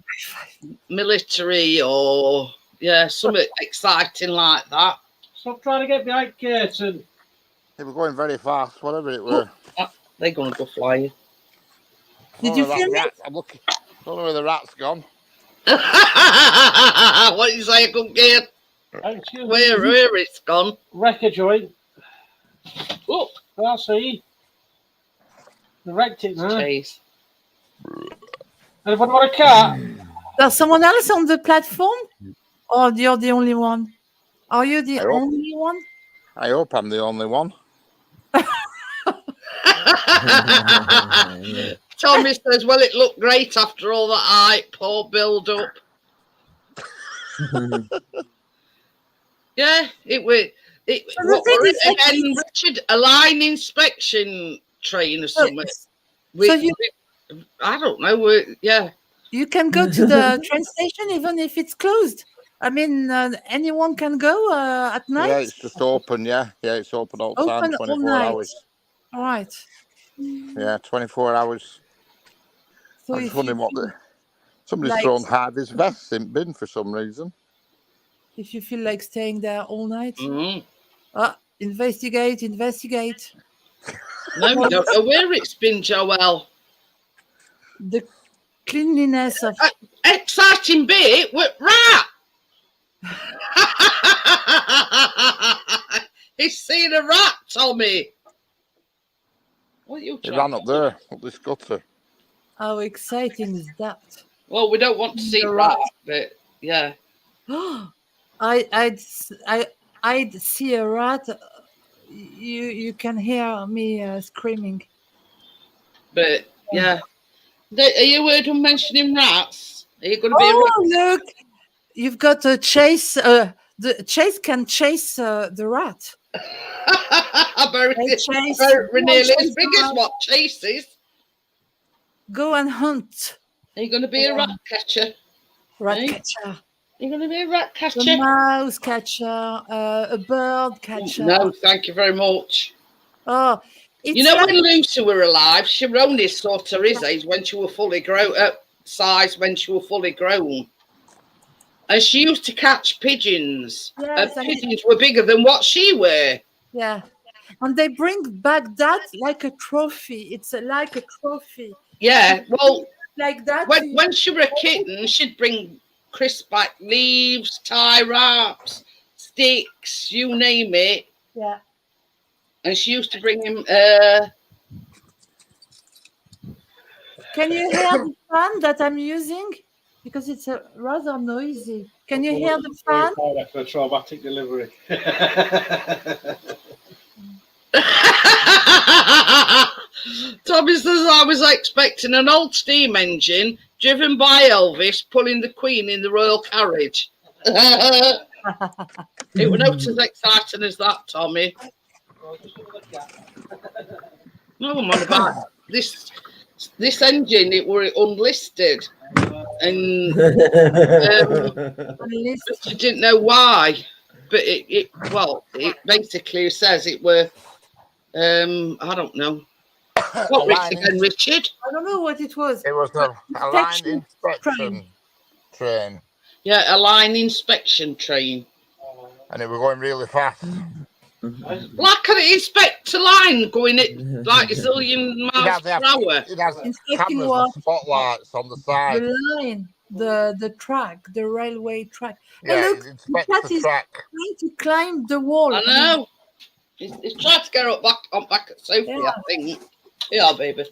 military or something exciting like that. Stop trying to get behind curtain. They were going very fast, whatever it were. They're going to go flying. Did you feel it? I'm looking. Don't know where the rat's gone. What did you say? I couldn't get where it's gone. Wrecker joint. Look, I'll see. They wrecked it now. Jeez. Anybody want a car? There's someone else on the platform? Or you're the only one? Are you the only one? I hope I'm the only one. Tommy says, well, it looked great after all that hype, poor build up. Yeah, it was. And Richard, a line inspection train or something. I don't know. You can go to the train station even if it's closed. I mean, anyone can go at night. Yeah, it's just open. Yeah, it's open all the time, 24 hours. All right. Yeah, 24 hours. So I'm just wondering somebody's thrown Harvey's vest in bin for some reason. If you feel like staying there all night, investigate. No, we don't know where it's been, Joelle. The cleanliness of exciting bit with rat. He's seen a rat, Tommy. What are you trying? It ran up there, up this gutter. How exciting is that? Well, we don't want to see rat, but yeah. I'd see a rat. You can hear me screaming. But yeah, are you heard him mentioning rats? Are you going to be a rat? Look, you've got a chase. The chase can chase the rat. We're nearly as big as what chases. Go and hunt. Are you going to be a rat catcher? Rat catcher. You're going to be a rat catcher? A mouse catcher, a bird catcher. No, thank you very much. Oh, you know, when Lucy were alive, she was only sort of his age when she was fully grown, size when she was fully grown. And she used to catch pigeons. Yes, and pigeons were bigger than what she were. Yeah. And they bring back that like a trophy. It's like a trophy. Yeah, well, like that. When she were a kitten, she'd bring crisp back leaves, tie wraps, sticks, you name it. Yeah. And she used to bring him. Can you hear the fan that I'm using? Because it's rather noisy. Can you hear the fan? For a traumatic delivery. Tommy says, I was expecting an old steam engine driven by Elvis pulling the Queen in the royal carriage. It was not as exciting as that, Tommy. No, I'm on about this engine. It were unlisted, and she didn't know why. But it basically says it were. I don't know. What was it again, Richard? I don't know what it was. It was a line inspection train. Yeah, a line inspection train. And it was going really fast. Like an inspector line going at like a zillion miles per hour. It has cameras and spotlights on the side. The line, the track, the railway track. Yeah, look, it inspects the track. Trying to climb the wall. I know. He's trying to get up back at Sophie, I think. Yeah, baby.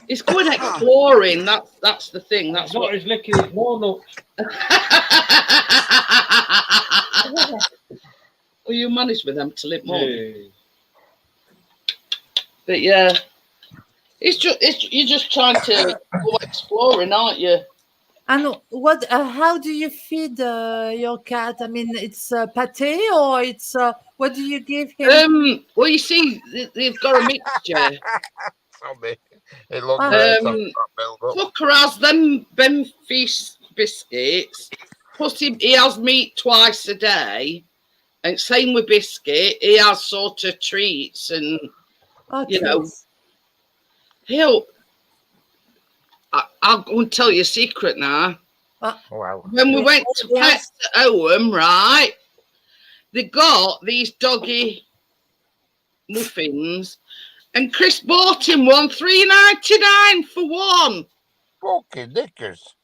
He's going exploring. That's the thing. That's what he's licking his walnuts. Well, you managed with them till it more. Yeah. But yeah, you're just trying to go exploring, aren't you? And what? How do you feed your cat? I mean, it's pate or it's what do you give him? Well, you see, they've got a mixture. It looks Tucker has them feast biscuits. Plus, he has meat twice a day, And same with Biscuit. He has sort of treats and, you know, I'll go and tell you a secret now. Wow. When we went to Pets at home, right, they got these doggy muffins, and Chris bought him one, $3.99 for one. Fucking knickers.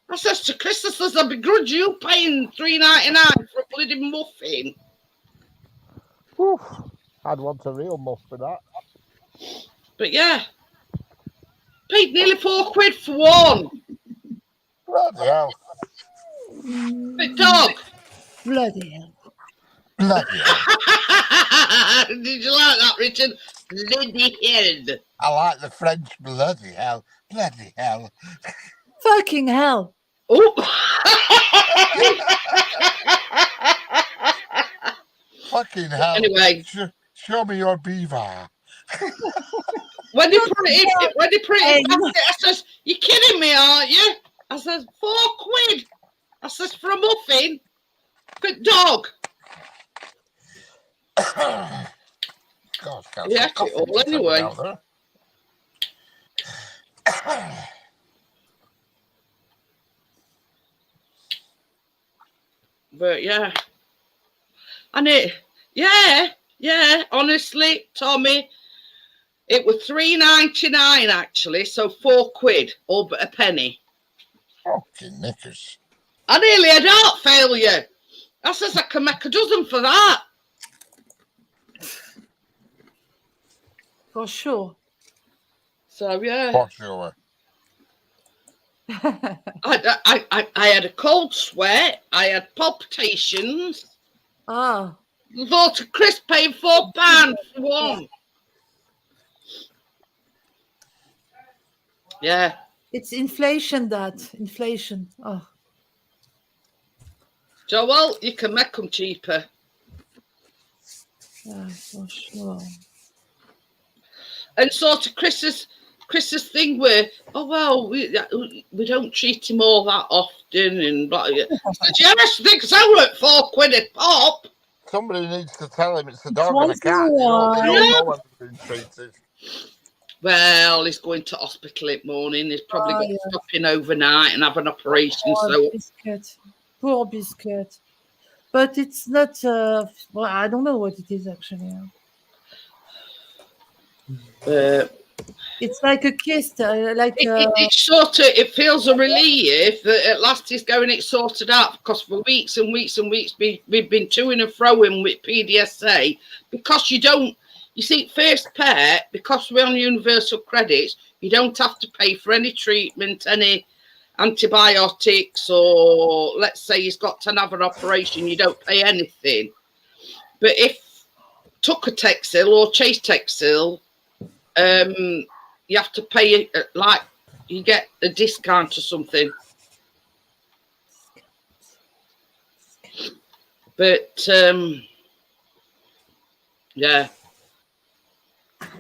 I says to Chris, I says, I begrudge you paying $3.99 for a bloody muffin. Whew. I'd want a real muff for that. But yeah, paid nearly £4 for one. Bloody hell. Big dog. Bloody hell. Bloody hell. Did you like that, Richard? Bloody hell. I like the French bloody hell. Bloody hell. Fucking hell. Oh. Fucking hell. Anyway. Show me your beaver. When he put it in, I says, "You kidding me, aren't you?" I says, £4. I says, for a muffin. Good dog. God, He ate it all anyway. But yeah. And honestly, Tommy, it was $3.99 actually, so £4, all but a penny. Fucking knickers. I nearly had heart failure. I says I can make a dozen for that. For sure. So yeah. For sure. I had a cold sweat. I had palpitations. Ah. The thought of Chris paying £4 for one. Yeah. It's inflation, that. Inflation. Oh. Joel, you can make them cheaper. Yeah, for sure. And sort of Chris's thing where, oh, well, we don't treat him all that often. And blah, blah. Yes, think so at £4 a pop. Somebody needs to tell him it's a dog and a cat. They don't know when they've been treated. Well, he's going to hospital in the morning. He's probably got to stop in overnight and have an operation. Poor Biscuit. Poor Biscuit. But it's not, well, I don't know what it is actually. It's like a kiss, it feels a relief that at last he's going it sorted out, because for weeks and weeks and weeks we've been toing and froing with PDSA, because you see, First Pet, because we're on universal credits, you don't have to pay for any treatment, any antibiotics, or let's say he's got to have an operation, you don't pay anything. But if Tucker takes ill or Chase takes ill, you have to pay, like, you get a discount or something. But yeah.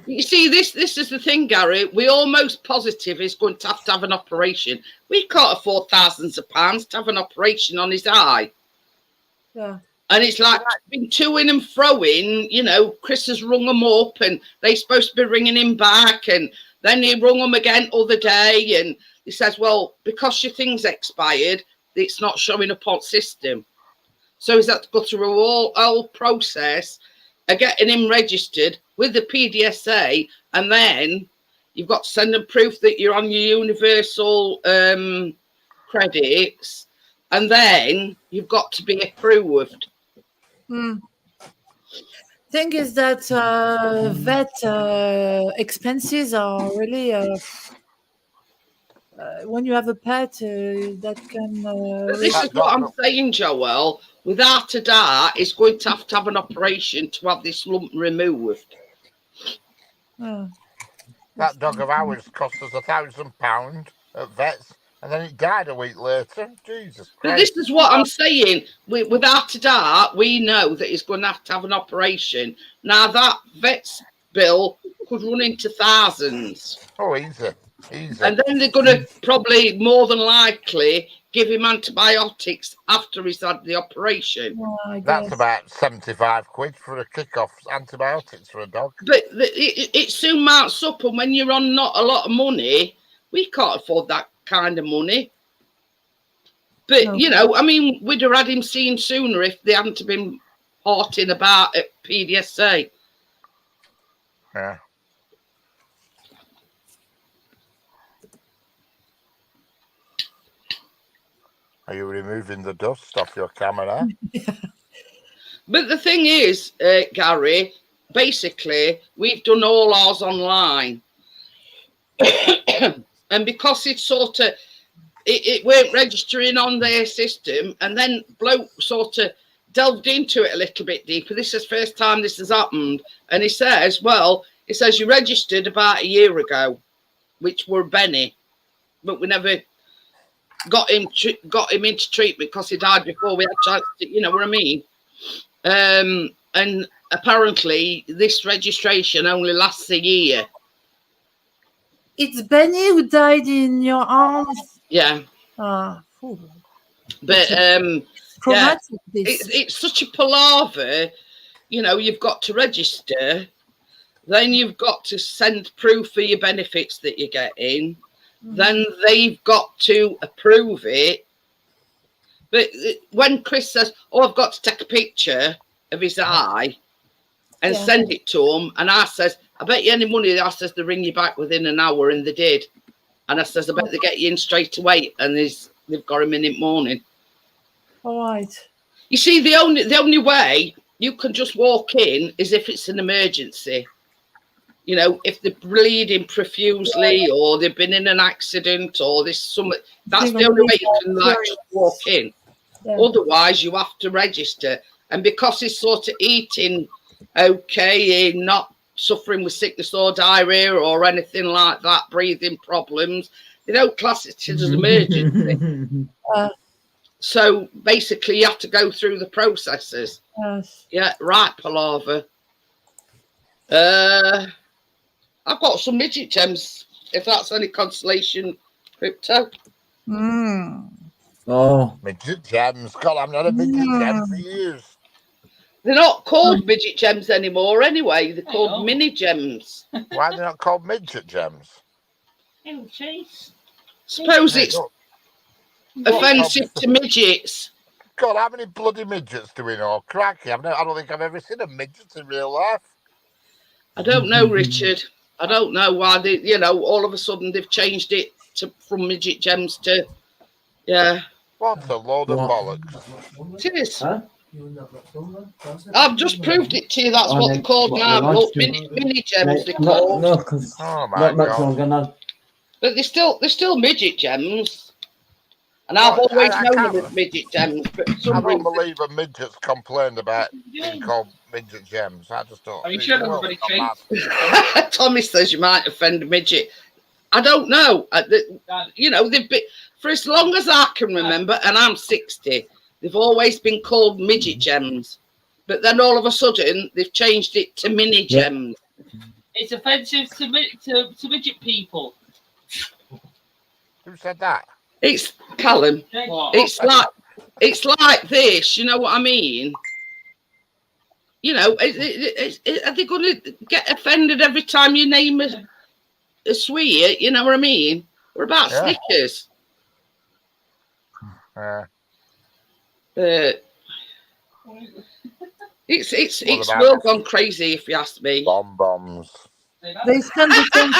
You see, this is the thing, Gary. We're almost positive he's going to have an operation. We can't afford thousands of pounds to have an operation on his eye. Yeah. And it's like been toing and froing, you know, Chris has rung them up and they're supposed to be ringing him back. And then he rung them again other day and he says, well, because your thing's expired, it's not showing up on system. So he's had to go through a whole process of getting him registered with the PDSA, and then you've got to send them proof that you're on your universal credits, and then you've got to be approved. Thing is that vet expenses are really when you have a pet that can. This is what I'm saying, Joel. Without a doubt, he's going to have an operation to have this lump removed. That dog of ours cost us £1,000 at vets, and then it died a week later. Jesus Christ. This is what I'm saying. Without a doubt, we know that he's going to have an operation. Now, that vet's bill could run into thousands. Oh, easy. Easy. And then they're going to probably, more than likely, give him antibiotics after he's had the operation. That's about 75 quid for a kick-off antibiotics for a dog. But it soon mounts up, and when you're on not a lot of money, we can't afford that kind of money. But, you know, I mean, we'd have had him seen sooner if they hadn't been harting about at PDSA. Yeah. Are you removing the dust off your camera? But the thing is, Gary, basically, we've done all ours online. And because it's sort of, it weren't registering on their system, and then bloke sort of delved into it a little bit deeper. This is the first time this has happened. And he says, well, he says you registered about a year ago, which were Benny, but we never got him into treatment because he died before we had a chance to, you know what I mean? And apparently this registration only lasts a year. It's Benny who died in your arms. Yeah. But yeah, it's such a palaver. You know, you've got to register, then you've got to send proof of your benefits that you're getting. Then they've got to approve it. But when Chris says, oh, I've got to take a picture of his eye and send it to him, and I says, I bet you any money, I says, they ring you back within an hour, and they did. And I says, I bet they get you in straight away, and they've got him in the morning. All right. You see, the only way you can just walk in is if it's an emergency. You know, if they're bleeding profusely or they've been in an accident or there's some, that's the only way you can like just walk in. Yeah. Otherwise, you have to register. And because he's sort of eating okay, not suffering with sickness or diarrhea or anything like that, breathing problems, they don't class it as an emergency. So basically, you have to go through the processes. Yes. Yeah, right, palaver. I've got some midget gems, if that's any consolation, Crypto. Oh, midget gems. God, I've not a midget gem for years. They're not called midget gems anymore anyway. They're called mini gems. Why are they not called midget gems? Oh, jeez. Suppose it's offensive to midgets. God, how many bloody midgets do we know? Cracky, I don't think I've ever seen a midget in real life. I don't know, Richard. I don't know why they, you know, all of a sudden they've changed it from midget gems to, yeah. What a load of bollocks. It is. Huh? I've just proved it to you. That's what they're called now. Mini gems. They're called. No, because not much longer now. But they're still midget gems. And I've always known them as midget gems. But I don't believe a midget's complained about being called midget gems. I just don't. Are you sure everybody changed? Tommy says you might offend a midget. I don't know. You know, they've been, for as long as I can remember, and I'm 60, they've always been called midget gems. But then all of a sudden, they've changed it to mini gems. It's offensive to midget people. Who said that? It's Callum. What? It's like this. You know what I mean? You know, are they going to get offended every time you name a sweet? You know what I mean? We're about Snickers. It's well gone crazy, if you ask me. Bombs. They stand the same.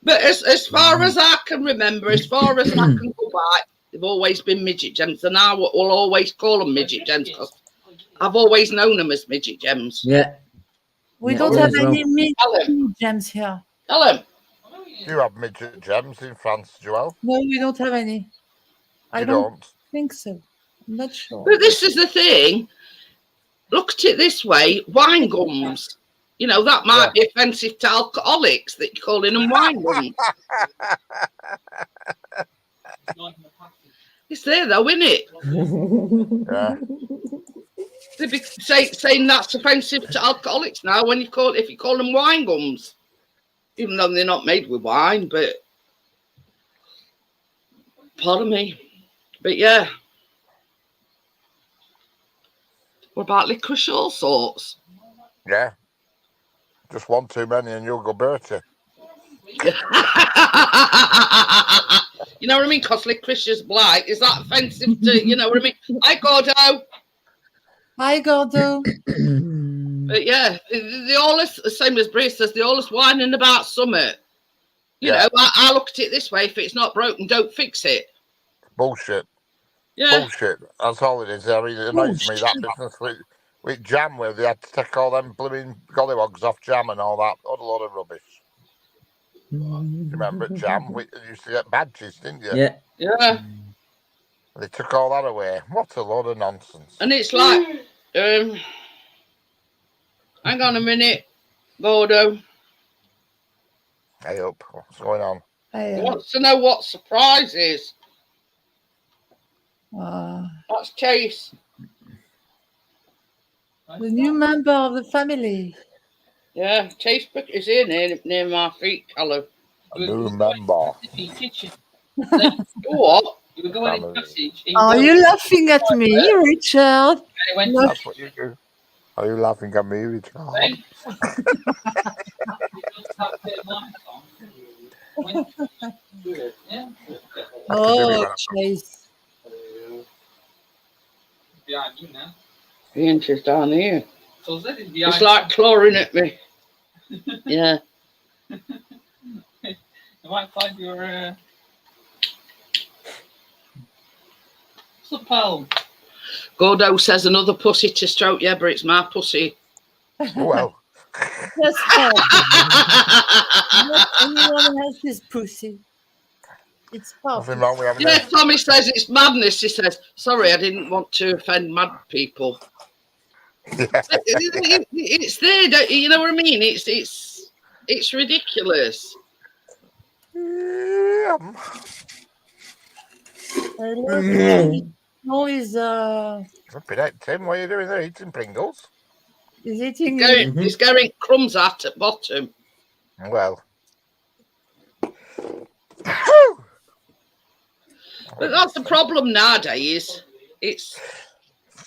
But as far as I can remember, as far as I can go back, they've always been midget gems, and I will always call them midget gems because I've always known them as midget gems. Yeah. We don't have any midget gems here. Helen. You have midget gems in France, Joelle? No, we don't have any. I don't think so. I'm not sure. But this is the thing. Look at it this way: wine gums. You know, that might be offensive to alcoholics that you're calling them wine gums. It's there though, isn't it? Yeah. They'd be saying that's offensive to alcoholics now if you call them wine gums. Even though they're not made with wine, but Pardon me. But yeah. What about licorice all sorts? Yeah. Just one too many and you'll go Bertie. You know what I mean? Because licorice is black. Is that offensive to, you know what I mean? Hi, Gordo. Hi, Gordo. But yeah, they always, the same as Bree says, they always whining about summit. You know, I look at it this way: if it's not broken, don't fix it. Bullshit. Yeah. Bullshit. That's all it is. I mean, it annoys me, that business with Jam, where they had to take all them blooming gollywogs off Jam and all that. What a lot of rubbish. Remember at Jam, we used to get badges, didn't you? Yeah. Yeah. They took all that away. What a load of nonsense. And it's like, hang on a minute, Gordo. Hey up, what's going on? He wants to know what surprise is. That's Chase. The new member of the family. Yeah, Chase is here near my feet, Callum. A new member. What? Are you laughing at me, Richard? That's what you do. Are you laughing at me, Richard? Oh, Chase. The inch is down here. It's like clawing at me. Yeah. You might find your what's the poem? Gordo says another pussy to stroke. Yeah, but it's my pussy. Well. Yes, not anyone else's pussy. It's nothing wrong with having Yeah, Tommy says it's madness. He says, sorry, I didn't want to offend mad people. Yeah. It's there, you know what I mean? It's ridiculous. No, he's Tim, what are you doing there? Eating Pringles? He's eating. He's going crumbs at bottom. Well. But that's the problem nowadays. It's,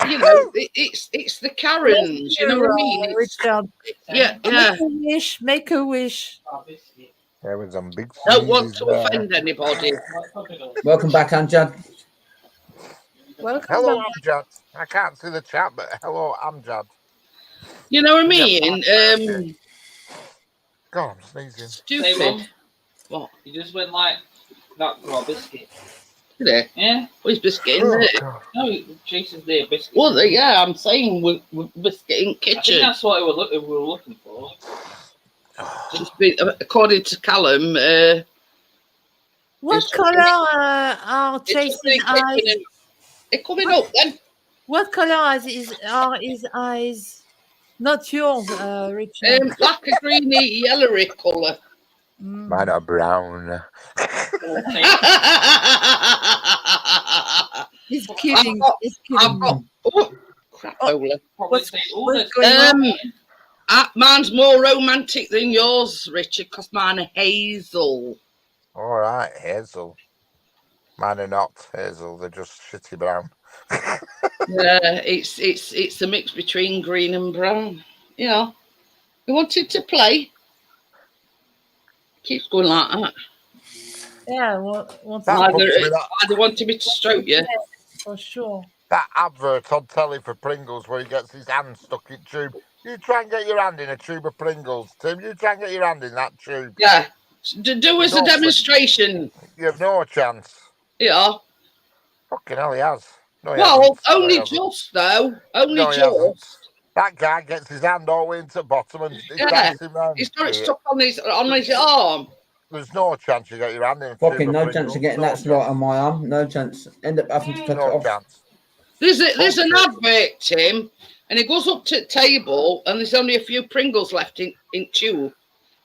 you know, it's the Karens. You know what I mean? Yeah. Make a wish. There was some big. Don't want to offend anybody. Welcome back, Amjad. Welcome hello, back. Amjad. I can't see the chat, but hello, Amjad. You know what I mean? God, I'm sneezing. Stupid. What? You just went like that for a biscuit. Did he? Yeah. Where's biscuit in there? No, Jason's there, biscuit. Well, yeah, I'm saying with biscuit in kitchen. I think that's what we were looking for. It's been, according to Callum. What color are Jason's eyes? They're coming up then. What color are his eyes? Not yours, Richard. Black, a greeny, yellowy colour. Mine are brown. He's kidding. Oh, crap, what's going on? Mine's more romantic than yours, Richard, because mine are hazel. All right, hazel. Mine are not hazel. They're just shitty brown. Yeah, it's a mix between green and brown. Yeah, you wanted to play. Keeps going like that. Yeah, either wanted me to stroke you. Yes, for sure. That advert on telly for Pringles where he gets his hand stuck in tube. You try and get your hand in a tube of Pringles, Tim. You try and get your hand in that tube. Yeah. Do as a demonstration. You have no chance. Yeah. Fucking hell, he has. No, well, only just, though. Only just. That guy gets his hand all the way into the bottom and he's dancing around. He's got it stuck on his arm. There's no chance you get your hand in. Fucking no chance of getting that slot on my arm. No chance. End up having to cut it off. Chance. There's an advert, Tim, and he goes up to the table and there's only a few Pringles left in tube.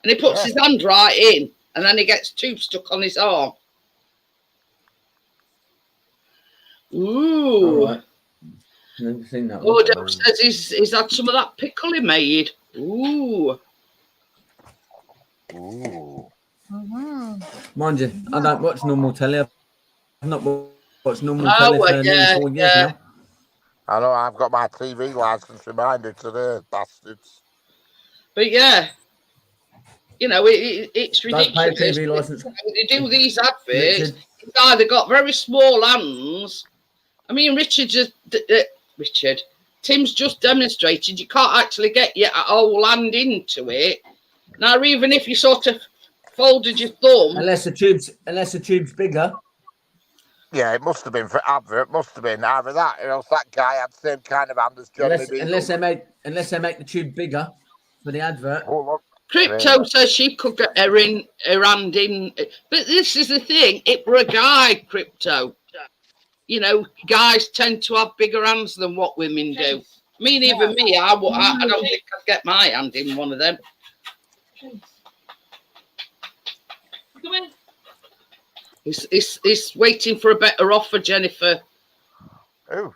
And he puts his hand right in and then he gets tube stuck on his arm. Ooh. All right. Never seen that. Oh, Deb says he's had some of that pickle he made. Ooh. Ooh. Mm-hmm. Mind you, I don't watch normal telly. I've not watched normal telly for nearly 4 years now. I know, I've got my TV license reminded today, bastards. But yeah, you know, it's ridiculous. Don't pay TV license. They do these adverts. He's either got very small hands. I mean, Tim's just demonstrated you can't actually get your whole hand into it. Now, even if you sort of folded your thumb, unless the tube's bigger. Yeah, it must have been for advert. Must have been either that, or else that guy had the same kind of hand as Johnny B. Unless they make the tube bigger for the advert. Crypto says she could get her hand in, but this is the thing. It were a guy, Crypto. You know, guys tend to have bigger hands than what women do. I mean, even me, I don't think I'd get my hand in one of them. Come in. He's waiting for a better offer, Jennifer. Oh.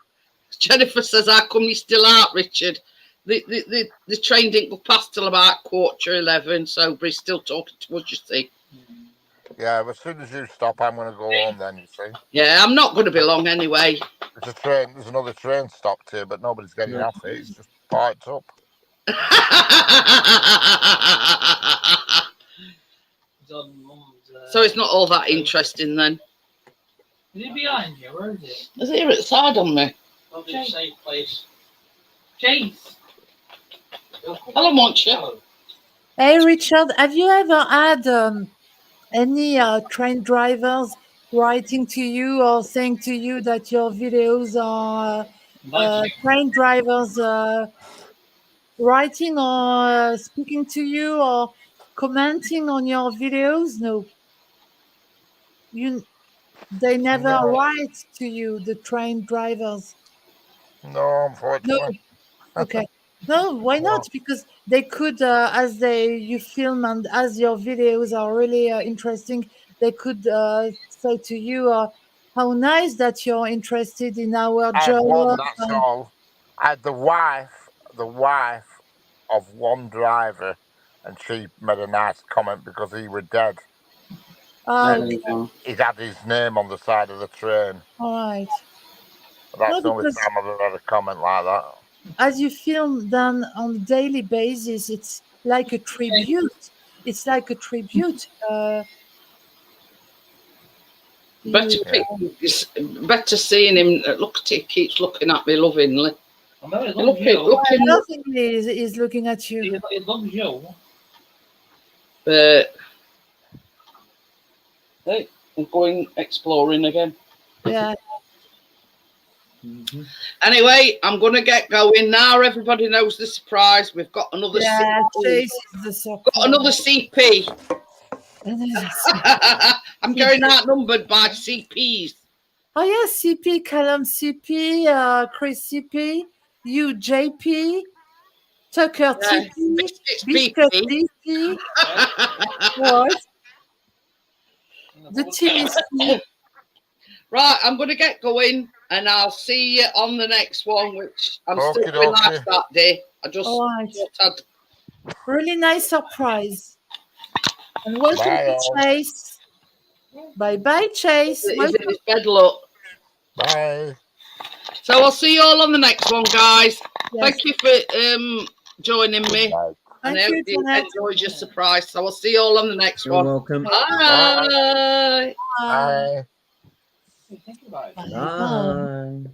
Jennifer says, how come you still out, Richard? The train didn't go past till about 11:15, so he's still talking to us, you see. Yeah, as soon as you stop, I'm going to go home then, you see. Yeah, I'm not going to be long anyway. There's another train stopped here, but nobody's getting off it. It's just parked up. So it's not all that interesting then. Is it behind you? Where is it? Is it here at the side on me? Probably a safe place. Chase. Hello, Moncha. Hey, Richard, have you ever had any train drivers writing to you or saying to you that your videos are train drivers writing or speaking to you or commenting on your videos? No. They never write to you, the train drivers. No, unfortunately. No. Okay. No, why not? Because they could, as you film and as your videos are really interesting, they could say to you, "How nice that you're interested in our I had job." one, that's all. I had the wife of one driver, and she made a nice comment because he was dead. He'd had his name on the side of the train. All right. That's the only time I've ever had a comment like that. As you film them on a daily basis, it's like a tribute. It's like a tribute. Better seeing him. Look at he keeps looking at me lovingly. He's looking at you. He loves you. But hey, I'm going exploring again. Yeah. Anyway, I'm going to get going now. Everybody knows the surprise. We've got another CP. Got another CP. I'm going outnumbered by CPs. Oh yes, CP, Callum CP, Chris CP, you JP, Tucker TP, Biscuit TP. What? The team is cool. Right, I'm going to get going, and I'll see you on the next one, which I'm still relaxed that day. I just had really nice surprise. And welcome to Chase. Bye, Chase. He's in his bed, look. Bye. So I'll see you all on the next one, guys. Yes. Thank you for joining me. Bye. And I hope you enjoyed your surprise. So I'll see you all on the next one. You're welcome. Bye. Bye. Think about it. Bye.